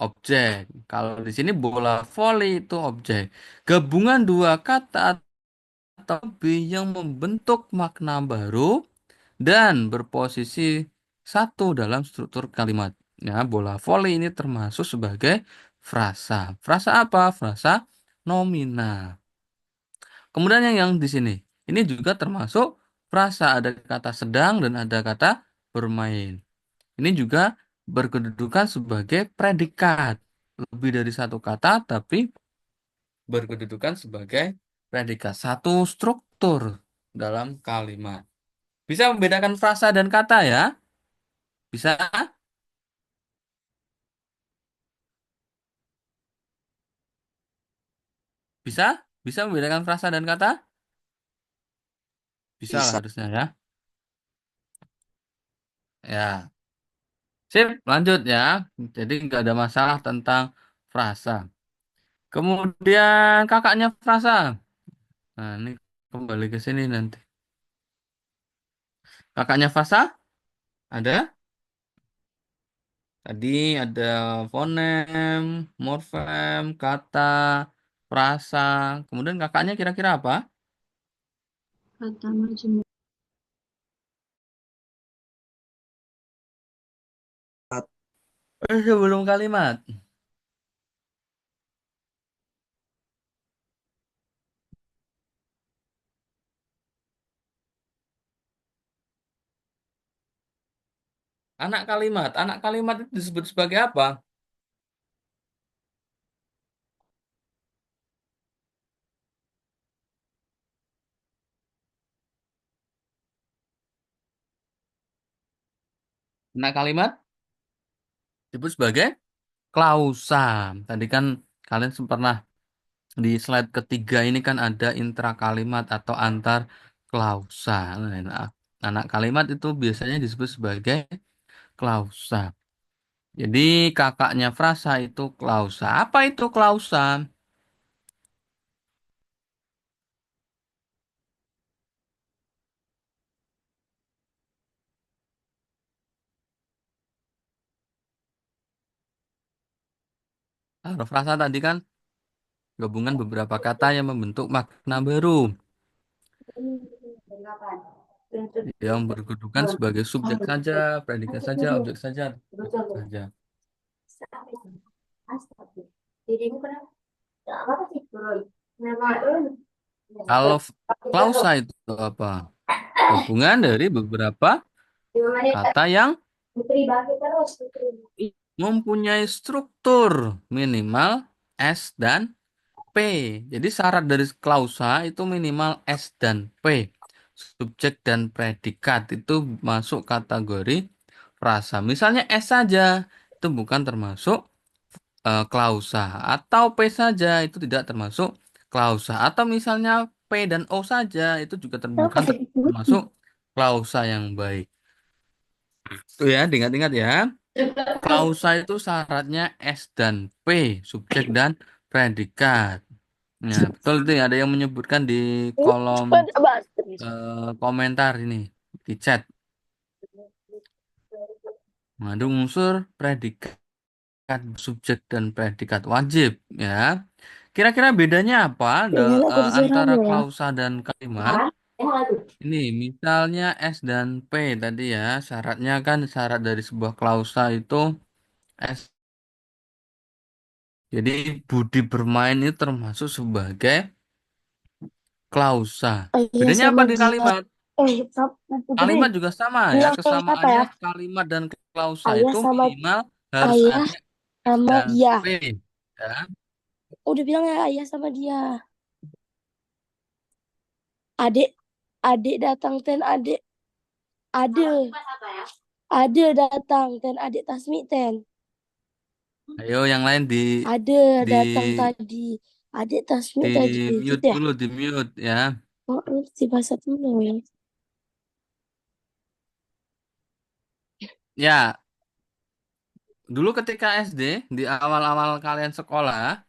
objek. Kalau di sini bola volley itu objek. Gabungan dua kata atau lebih yang membentuk makna baru dan berposisi satu dalam struktur kalimat. Ya, bola volley ini termasuk sebagai frasa. Frasa apa? Frasa nominal. Kemudian yang di sini, ini juga termasuk frasa, ada kata sedang dan ada kata bermain. Ini juga berkedudukan sebagai predikat. Lebih dari satu kata, tapi berkedudukan sebagai predikat. Satu struktur dalam kalimat. Bisa membedakan frasa dan kata ya? Bisa? Bisa? Bisa membedakan frasa dan kata? Bisa lah Bisa. harusnya ya. Ya. Sip, lanjut ya. Jadi nggak ada masalah tentang frasa. Kemudian kakaknya frasa. Nah, ini kembali ke sini nanti. Kakaknya frasa ada? Tadi ada fonem, morfem, kata, frasa. Kemudian kakaknya kira-kira apa? Kata majemuk. Sebelum kalimat. Anak kalimat. Anak kalimat itu disebut sebagai apa? Anak kalimat disebut sebagai klausa. Tadi kan kalian pernah di slide ketiga ini kan ada intrakalimat atau antar klausa. Nah, anak kalimat itu biasanya disebut sebagai klausa. Jadi kakaknya frasa itu klausa. Apa itu klausa? Kalau frasa tadi kan gabungan beberapa kata yang membentuk makna baru yang berkedudukan sebagai subjek saja, predikat saja, objek saja, verb saja. Kalau klausa itu apa? Gabungan dari beberapa kata yang mempunyai struktur minimal S dan P. Jadi syarat dari klausa itu minimal S dan P. Subjek dan predikat itu masuk kategori frasa. Misalnya S saja itu bukan termasuk klausa. Atau P saja itu tidak termasuk klausa. Atau misalnya P dan O saja itu juga bukan termasuk klausa yang baik. Itu ya, diingat-ingat ya. Klausa itu syaratnya S dan P, subjek dan predikat. Nah, betul itu ya. Ada yang menyebutkan di kolom komentar ini, di chat. Mengandung unsur predikat, subjek, dan predikat wajib. Ya. Kira-kira bedanya apa antara klausa dan kalimat? Ini misalnya S dan P tadi ya. Syaratnya kan syarat dari sebuah klausa itu S. Jadi budi bermain itu termasuk sebagai klausa. Bedanya apa di kalimat? Kalimat juga sama ya. Kesamaannya kalimat dan klausa itu minimal harus ada S dan P. Ya. Udah bilang ya ayah sama dia. Adik, adik datang ten adik. Ada datang ten adik Tasmi ten. Ayo yang lain Ada di datang tadi. Adik Tasmi di tadi. mute Gitu ya? dulu, di mute ya. Oh, ngerti bahasa dulu ya. Ya, dulu ketika SD di awal-awal kalian sekolah,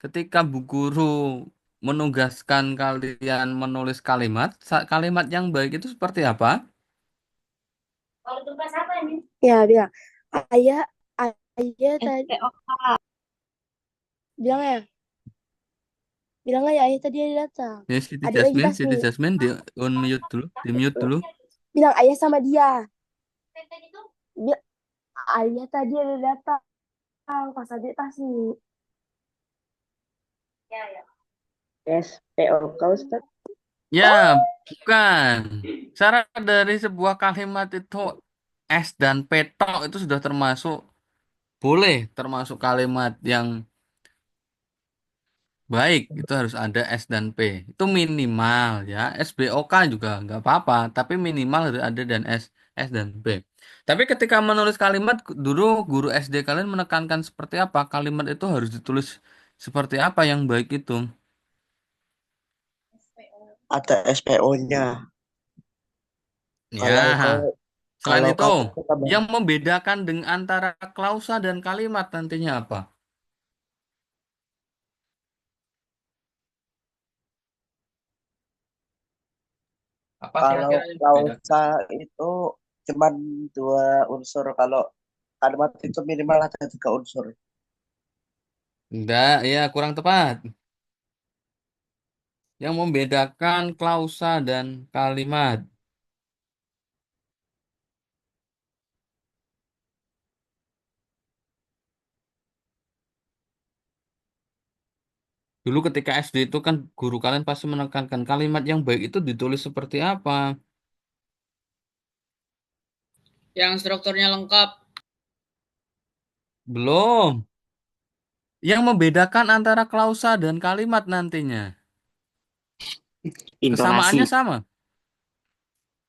ketika bu guru menugaskan kalian menulis kalimat, kalimat yang baik itu seperti apa? Ya, bilang. Ayah, ayah tadi. Bilang ya. Bilang ya ayah tadi ada datang. Ya, Siti Adik lagi Jasmine Tasmi. di unmute dulu, di mute dulu. Bilang ayah sama dia. Ayah tadi ada datang pas adik Tasmi. SPOK Ustaz. Ya, bukan. Syarat dari sebuah kalimat itu S dan P tok itu sudah termasuk boleh termasuk kalimat yang baik. Itu harus ada S dan P. Itu minimal ya. SBOK juga nggak apa-apa, tapi minimal harus ada dan S dan P. Tapi ketika menulis kalimat dulu guru SD kalian menekankan seperti apa? Kalimat itu harus ditulis seperti apa yang baik itu? Ada SPO-nya. Kalau Ya. Selain kalau itu, kata yang membedakan dengan antara klausa dan kalimat nantinya apa? Apa kalau kira-kira yang membedakan? klausa itu cuman dua unsur. Kalau kalimat itu minimal ada tiga unsur. Enggak, ya kurang tepat. Yang membedakan klausa dan kalimat. Dulu ketika SD itu kan guru kalian pasti menekankan kalimat yang baik itu ditulis seperti apa? Yang strukturnya lengkap. Belum. Yang membedakan antara klausa dan kalimat nantinya. Intonasi. Kesamaannya sama.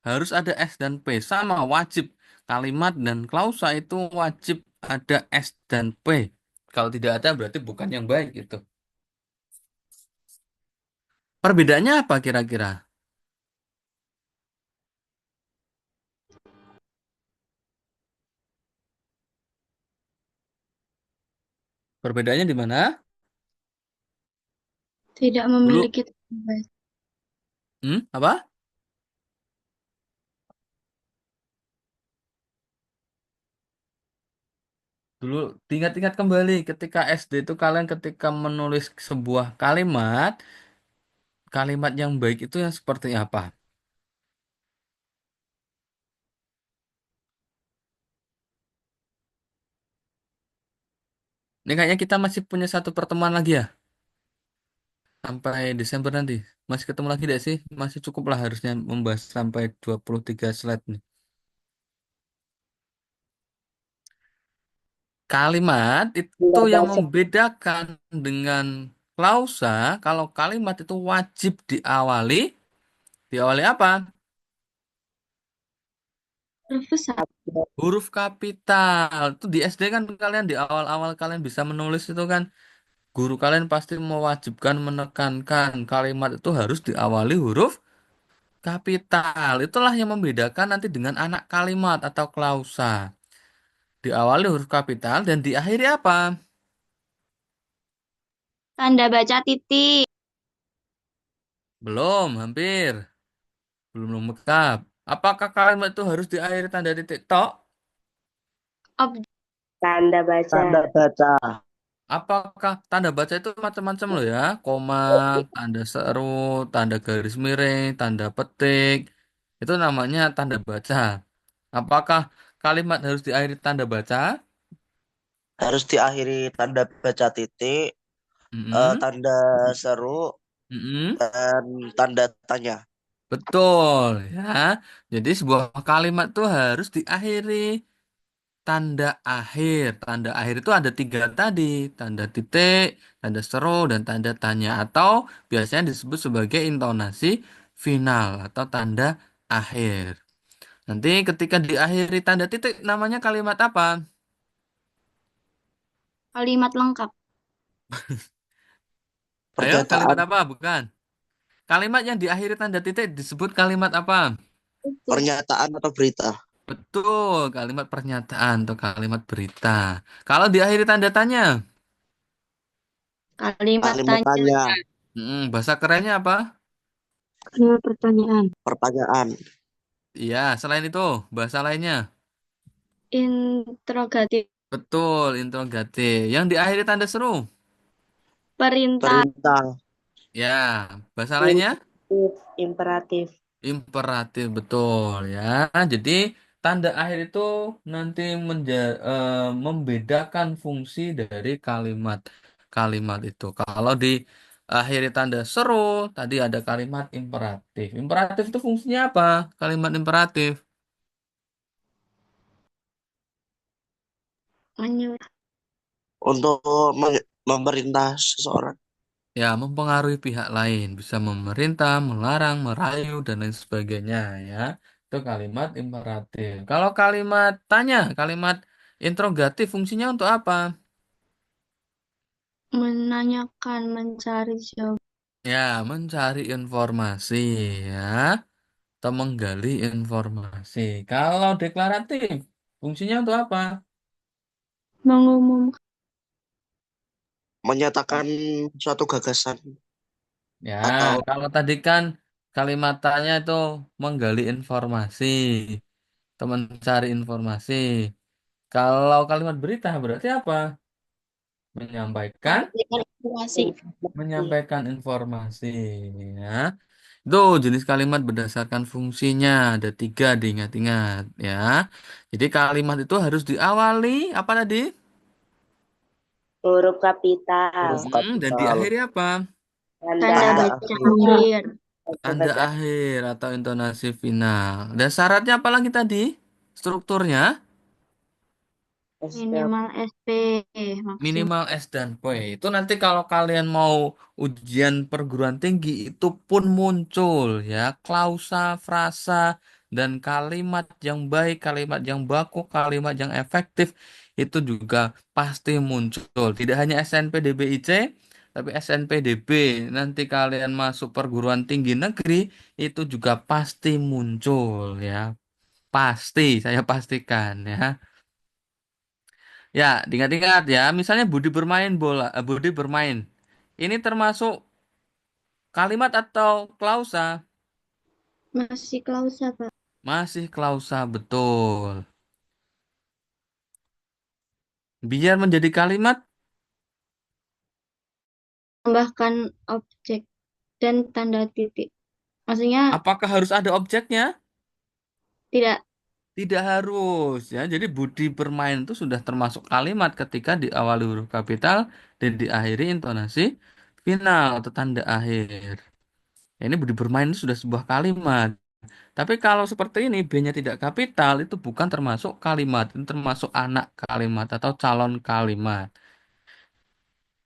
Harus ada S dan P. Sama, wajib. Kalimat dan klausa itu wajib ada S dan P. Kalau tidak ada berarti bukan yang baik itu. Perbedaannya apa kira-kira? Perbedaannya di mana? Tidak Dulu, memiliki tanda baca. apa? Dulu ingat-ingat kembali ketika SD itu kalian ketika menulis sebuah kalimat, kalimat yang baik itu yang seperti apa? Ini kayaknya kita masih punya satu pertemuan lagi ya, sampai Desember nanti. Masih ketemu lagi tidak sih? Masih cukup lah harusnya membahas sampai 23 slide nih. Kalimat itu yang membedakan dengan klausa, kalau kalimat itu wajib diawali apa? Huruf besar. Huruf kapital. Itu di SD kan kalian di awal-awal kalian bisa menulis itu kan guru kalian pasti mewajibkan menekankan kalimat itu harus diawali huruf kapital. Itulah yang membedakan nanti dengan anak kalimat atau klausa. Diawali huruf kapital dan diakhiri apa? Tanda baca titik. Belum, hampir. Belum lengkap. Apakah kalimat itu harus diakhiri tanda titik tok? Objek. Tanda baca. Tanda baca. Apakah tanda baca itu macam-macam loh ya? Koma, tanda seru, tanda garis miring, tanda petik. Itu namanya tanda baca. Apakah kalimat harus diakhiri tanda baca? Harus diakhiri tanda baca titik, Mm-mm, tanda seru, mm-mm. dan tanda tanya. Betul ya. Jadi sebuah kalimat itu harus diakhiri tanda akhir. Tanda akhir itu ada tiga tadi. Tanda titik, tanda seru, dan tanda tanya. Atau biasanya disebut sebagai intonasi final atau tanda akhir. Nanti ketika diakhiri tanda titik namanya kalimat apa? Kalimat lengkap. Ayo, kalimat Pernyataan. apa? Bukan. Kalimat yang diakhiri tanda titik disebut kalimat apa? Pernyataan atau berita. Betul, kalimat pernyataan atau kalimat berita. Kalau diakhiri tanda tanya, Kalimat Kalimat tanya. tanya. bahasa kerennya apa? Kalimat pertanyaan. Pertanyaan. Iya, selain itu, bahasa lainnya. Interrogatif. Betul, interrogatif. Yang diakhiri tanda seru. Perintah. Perintah. Ya, bahasa lainnya. Imperatif. Imperatif, betul ya. Jadi, tanda akhir itu nanti membedakan fungsi dari kalimat itu. Kalau di akhiri tanda seru, tadi ada kalimat imperatif. Imperatif itu fungsinya apa? Kalimat imperatif. Menyuruh. Untuk memerintah seseorang. Ya, mempengaruhi pihak lain, bisa memerintah, melarang, merayu, dan lain sebagainya ya. Itu kalimat imperatif. Kalau kalimat tanya, kalimat interrogatif fungsinya untuk apa? Menanyakan, mencari jawaban. Ya, mencari informasi ya, atau menggali informasi. Kalau deklaratif fungsinya untuk apa? Mengumumkan. Menyatakan suatu gagasan. Ya, Atau kalau tadi kan kalimat tanya itu menggali informasi, atau mencari informasi. Kalau kalimat berita berarti apa? Menyampaikan, Informasi. menyampaikan informasi. Ya, itu jenis kalimat berdasarkan fungsinya ada tiga diingat-ingat ya. Jadi kalimat itu harus diawali apa tadi? Huruf kapital. huruf Dan kapital. diakhiri apa? Tanda Tanda baca akhir. akhir. Tanda akhir atau intonasi final. Dan syaratnya apa lagi tadi? strukturnya SPO. Minimal SP, maksimal. minimal S dan P. Itu nanti kalau kalian mau ujian perguruan tinggi itu pun muncul ya, klausa, frasa, dan kalimat yang baik, kalimat yang baku, kalimat yang efektif itu juga pasti muncul. Tidak hanya SNPDBIC, tapi SNPDB. Nanti kalian masuk perguruan tinggi negeri itu juga pasti muncul ya. Pasti, saya pastikan ya. Ya, diingat-ingat ya. Misalnya Budi bermain bola, Budi bermain. Ini termasuk kalimat atau klausa? Masih klausa, Pak. Masih klausa, betul. Biar menjadi kalimat, Tambahkan objek dan tanda titik. Maksudnya apakah harus ada objeknya? tidak. Tidak harus ya. Jadi Budi bermain itu sudah termasuk kalimat ketika diawali huruf kapital dan diakhiri intonasi final atau tanda akhir. Ini Budi bermain itu sudah sebuah kalimat. Tapi kalau seperti ini B-nya tidak kapital itu bukan termasuk kalimat, itu termasuk anak kalimat atau calon kalimat.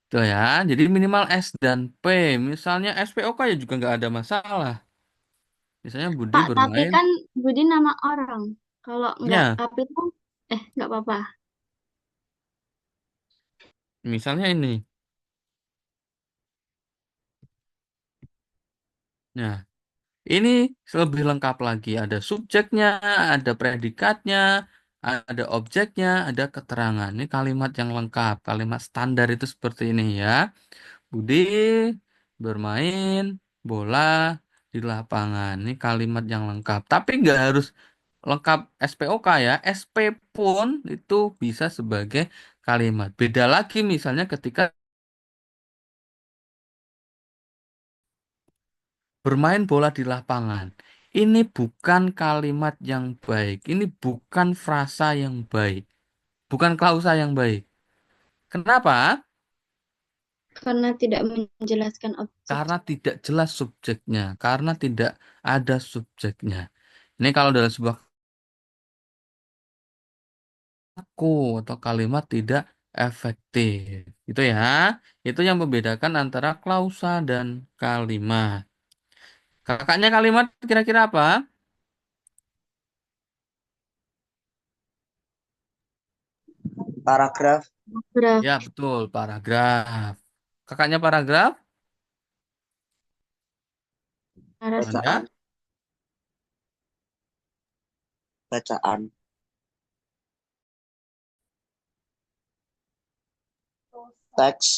Tuh ya, jadi minimal S dan P. Misalnya SPOK ya juga nggak ada masalah. Misalnya Budi Pak, tapi bermain, kan Budi nama orang. Kalau nggak ya, kapital, nggak apa-apa. misalnya ini. Nah, ini lebih lengkap lagi. Ada subjeknya, ada predikatnya, ada objeknya, ada keterangan. Ini kalimat yang lengkap, kalimat standar itu seperti ini ya. Budi bermain bola di lapangan. Ini kalimat yang lengkap. Tapi nggak harus lengkap SPOK ya. SP pun itu bisa sebagai kalimat. Beda lagi misalnya ketika bermain bola di lapangan. Ini bukan kalimat yang baik. Ini bukan frasa yang baik. Bukan klausa yang baik. Kenapa? Karena tidak menjelaskan objek. Karena tidak jelas subjeknya. Karena tidak ada subjeknya. Ini kalau dalam sebuah aku atau kalimat tidak efektif. Itu ya. Itu yang membedakan antara klausa dan kalimat. Kakaknya kalimat kira-kira apa? Paragraf. Graf, Ya, betul, paragraf. Kakaknya paragraf? narasi. Bacaan. Ada? Bacaan. Teks.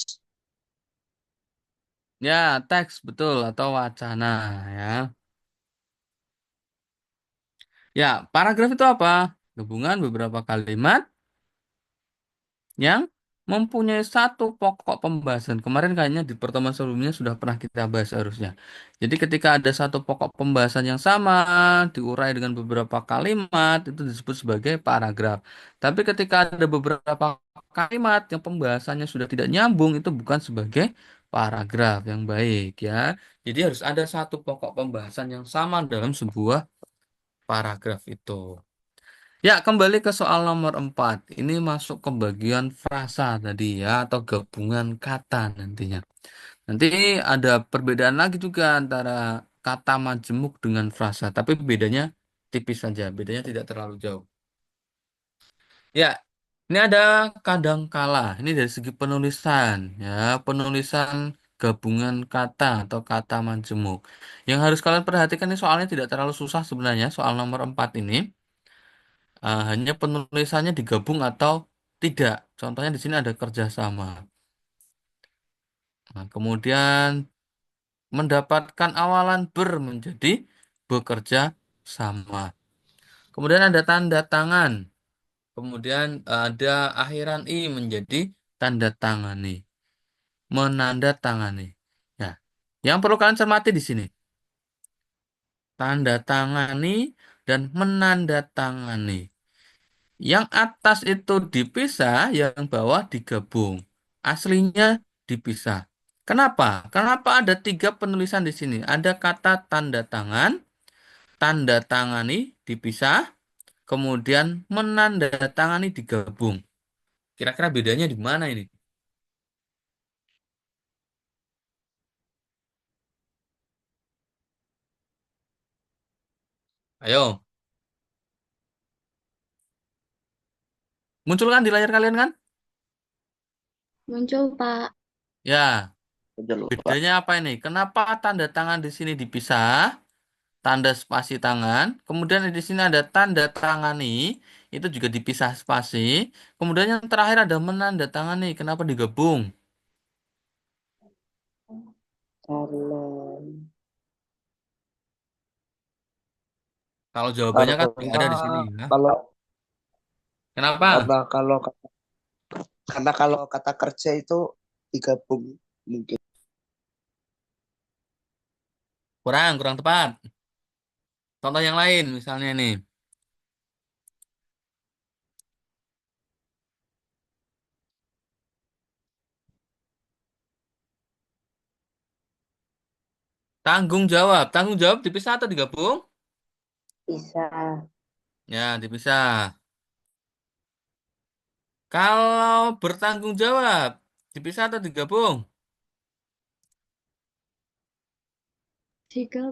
Ya, teks, betul, atau wacana, ya. Ya, paragraf itu apa? Gabungan beberapa kalimat yang mempunyai satu pokok pembahasan. Kemarin kayaknya di pertemuan sebelumnya sudah pernah kita bahas harusnya. Jadi ketika ada satu pokok pembahasan yang sama, diurai dengan beberapa kalimat, itu disebut sebagai paragraf. Tapi ketika ada beberapa kalimat yang pembahasannya sudah tidak nyambung, itu bukan sebagai paragraf yang baik ya. Jadi harus ada satu pokok pembahasan yang sama dalam sebuah paragraf itu. Ya, kembali ke soal nomor 4. Ini masuk ke bagian frasa tadi ya, atau gabungan kata nantinya. Nanti ada perbedaan lagi juga antara kata majemuk dengan frasa, tapi bedanya tipis saja, bedanya tidak terlalu jauh. Ya, ini ada kadangkala. Ini dari segi penulisan ya, penulisan gabungan kata atau kata majemuk. Yang harus kalian perhatikan ini soalnya tidak terlalu susah sebenarnya, soal nomor 4 ini. Hanya penulisannya digabung atau tidak. Contohnya di sini ada kerjasama. Nah, kemudian mendapatkan awalan ber menjadi bekerja sama. Kemudian ada tanda tangan. Kemudian ada akhiran i menjadi tanda tangani. Menandatangani. Ya, yang perlu kalian cermati di sini. Tanda tangani dan menandatangani. Yang atas itu dipisah, yang bawah digabung. Aslinya dipisah. Kenapa? Kenapa ada tiga penulisan di sini? Ada kata tanda tangan, tanda tangani dipisah, kemudian menandatangani digabung. Kira-kira bedanya di mana ini? Ayo, muncul kan di layar kalian kan? Muncul, Pak. Ya, Betul, Pak. bedanya apa ini? Kenapa tanda tangan di sini dipisah? Tanda spasi tangan. Kemudian di sini ada tanda tangani, itu juga dipisah spasi. Kemudian yang terakhir ada menandatangani. Kenapa digabung? Kalau Kalau jawabannya kan nggak karena ada di sini ya. kalau Kenapa? karena kalau karena kalau kata kerja itu digabung mungkin. Kurang tepat. Contoh yang lain misalnya nih. Tanggung jawab. Tanggung jawab dipisah atau digabung? Bisa. Ya, dipisah. Kalau bertanggung jawab, dipisah atau digabung? Tiga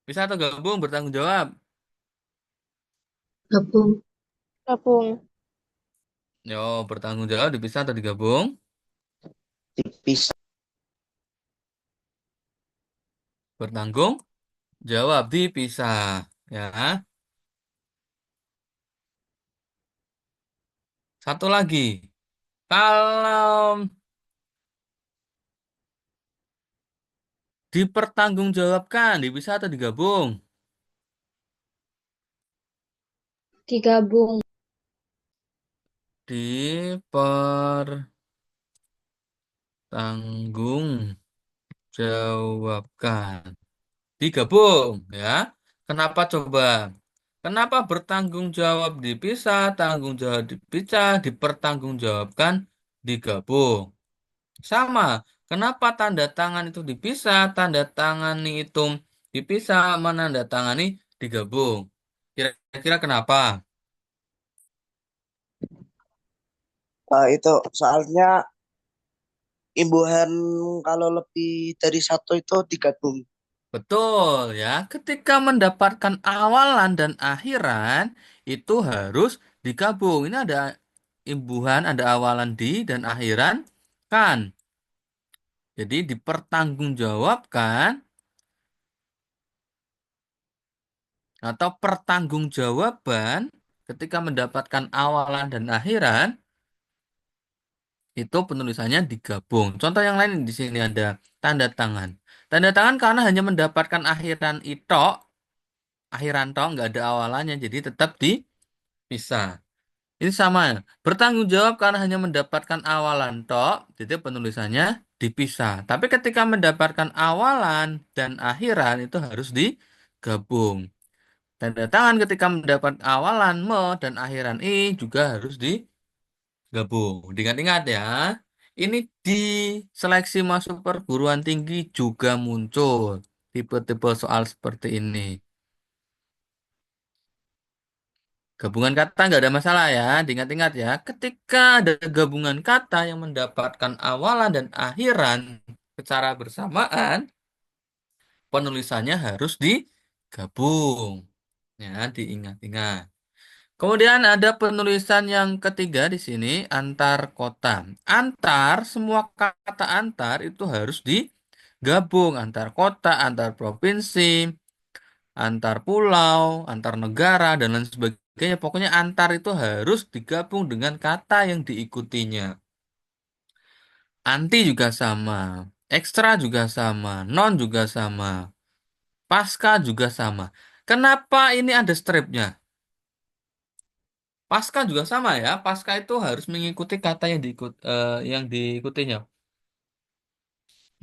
Bisa atau gabung bertanggung jawab? gabung. Gabung. Yo, bertanggung jawab dipisah atau digabung? Dipisah. Bertanggung jawab dipisah. Ya. Satu lagi. Kalau dipertanggungjawabkan, dipisah atau digabung? Digabung. Dipertanggungjawabkan. Digabung, ya. Kenapa coba? Kenapa bertanggung jawab dipisah, tanggung jawab dipisah, dipertanggungjawabkan, digabung? Sama. Kenapa tanda tangan itu dipisah, tanda tangani itu dipisah, menandatangani digabung? Kira-kira kenapa? Itu soalnya imbuhan kalau lebih dari satu itu digabung. Betul ya. Ketika mendapatkan awalan dan akhiran itu harus digabung. Ini ada imbuhan, ada awalan di dan akhiran kan. Jadi dipertanggungjawabkan atau pertanggungjawaban ketika mendapatkan awalan dan akhiran itu penulisannya digabung. Contoh yang lain di sini ada tanda tangan. Tanda tangan karena hanya mendapatkan akhiran tok nggak ada awalannya, jadi tetap dipisah. Ini sama ya. Bertanggung jawab karena hanya mendapatkan awalan tok, jadi penulisannya dipisah. Tapi ketika mendapatkan awalan dan akhiran itu harus digabung. Tanda tangan ketika mendapat awalan me dan akhiran i juga harus digabung. Diingat-ingat ya. Ini di seleksi masuk perguruan tinggi juga muncul tipe-tipe soal seperti ini. Gabungan kata nggak ada masalah ya. Diingat-ingat ya. Ketika ada gabungan kata yang mendapatkan awalan dan akhiran secara bersamaan, penulisannya harus digabung. Ya, diingat-ingat. Kemudian ada penulisan yang ketiga di sini, antar kota. Antar, semua kata antar itu harus digabung. Antar kota, antar provinsi, antar pulau, antar negara, dan lain sebagainya. Pokoknya antar itu harus digabung dengan kata yang diikutinya. Anti juga sama, ekstra juga sama, non juga sama, pasca juga sama. Kenapa ini ada stripnya? Pasca juga sama ya. Pasca itu harus mengikuti kata yang diikutinya.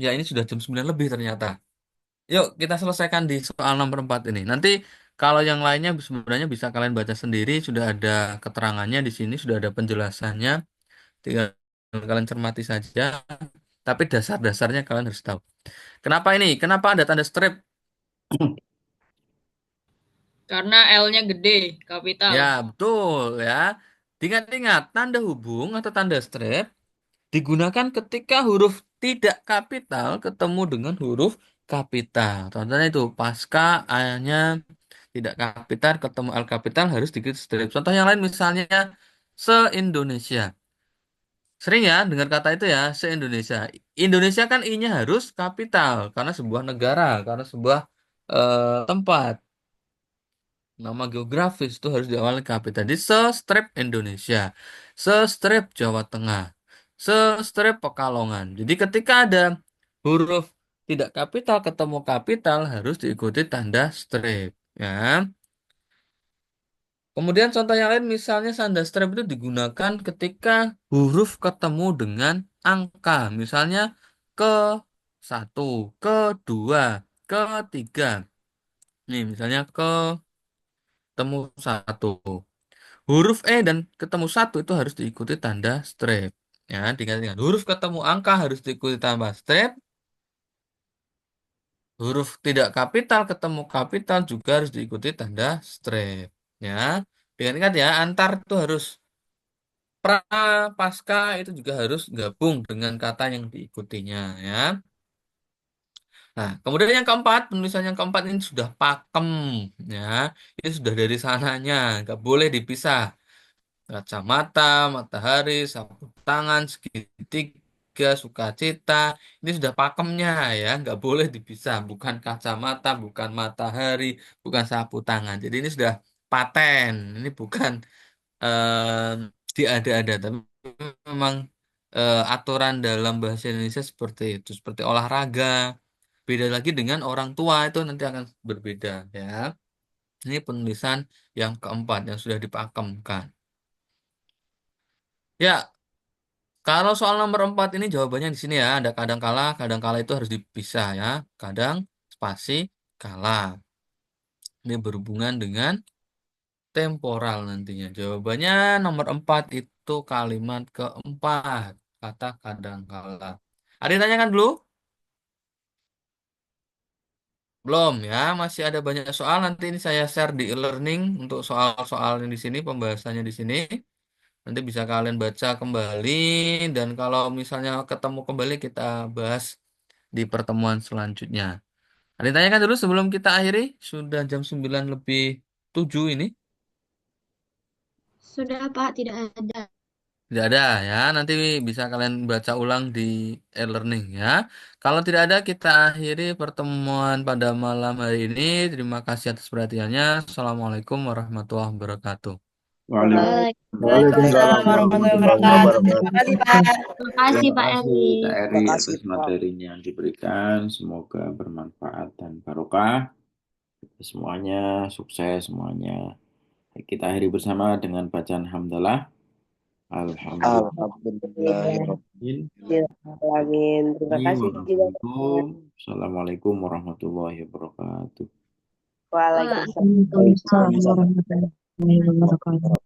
Ya, ini sudah jam 9 lebih ternyata. Yuk, kita selesaikan di soal nomor 4 ini. Nanti kalau yang lainnya sebenarnya bisa kalian baca sendiri, sudah ada keterangannya di sini, sudah ada penjelasannya. Tinggal kalian cermati saja. Tapi dasar-dasarnya kalian harus tahu. Kenapa ini? Kenapa ada tanda strip? Karena L-nya gede, kapital. Ya, betul ya. Ingat-ingat, tanda hubung atau tanda strip digunakan ketika huruf tidak kapital ketemu dengan huruf kapital. Contohnya itu, pasca A-nya tidak kapital ketemu L kapital harus dikit strip. Contoh yang lain misalnya se-Indonesia. Sering ya dengar kata itu ya, se-Indonesia. Indonesia kan I-nya harus kapital karena sebuah negara, karena sebuah tempat. Nama geografis itu harus diawali kapital. Jadi se-strip Indonesia, se-strip Jawa Tengah, se-strip Pekalongan. Jadi ketika ada huruf tidak kapital ketemu kapital harus diikuti tanda strip. Ya. Kemudian contoh yang lain misalnya tanda strip itu digunakan ketika huruf ketemu dengan angka. Misalnya ke satu, ke dua, ke tiga. Nih misalnya ketemu satu. Huruf E dan ketemu satu itu harus diikuti tanda strip. Ya, diingat-ingat. Huruf ketemu angka harus diikuti tanda strip. Huruf tidak kapital ketemu kapital juga harus diikuti tanda strip. Ya, ingat-ingat ya, antar itu harus pra, pasca itu juga harus gabung dengan kata yang diikutinya. Ya. Nah, kemudian yang keempat, penulisan yang keempat ini sudah pakem. Ya, ini sudah dari sananya, nggak boleh dipisah. Kacamata, matahari, sapu tangan, segitiga, sukacita. Ini sudah pakemnya ya, nggak boleh dipisah. Bukan kacamata, bukan matahari, bukan sapu tangan. Jadi ini sudah paten. Ini bukan diada-ada, tapi memang aturan dalam bahasa Indonesia seperti itu. Seperti olahraga. Beda lagi dengan orang tua itu nanti akan berbeda ya. Ini penulisan yang keempat yang sudah dipakemkan. Ya, kalau soal nomor 4 ini jawabannya di sini ya. Ada kadang kala itu harus dipisah ya. Kadang spasi kala. Ini berhubungan dengan temporal nantinya. Jawabannya nomor 4 itu kalimat keempat. Kata kadang kala. Ada yang tanyakan dulu? Belum ya, masih ada banyak soal. Nanti ini saya share di e-learning untuk soal-soal yang di sini, pembahasannya di sini. Nanti bisa kalian baca kembali dan kalau misalnya ketemu kembali kita bahas di pertemuan selanjutnya. Ada yang tanyakan dulu sebelum kita akhiri? Sudah jam 9:07 ini. Sudah Pak, tidak ada. Tidak ada ya. Nanti bisa kalian baca ulang di e-learning ya. Kalau tidak ada kita akhiri pertemuan pada malam hari ini. Terima kasih atas perhatiannya. Assalamualaikum warahmatullahi wabarakatuh. Waalaikumsalam warahmatullahi wabarakatuh. Terima kasih, Pak. Terima kasih Terima Pak kasih Eri. Kak Eri Terima kasih, atas Pak. materinya yang diberikan. Semoga bermanfaat dan barokah. Semuanya sukses semuanya. Kita akhiri bersama dengan bacaan hamdalah. Alhamdulillah. Alhamdulillahirrahmanirrahim. Amin. Terima kasih juga. Assalamualaikum warahmatullahi wabarakatuh. Waalaikumsalam. Waalaikumsalam warahmatullahi wabarakatuh.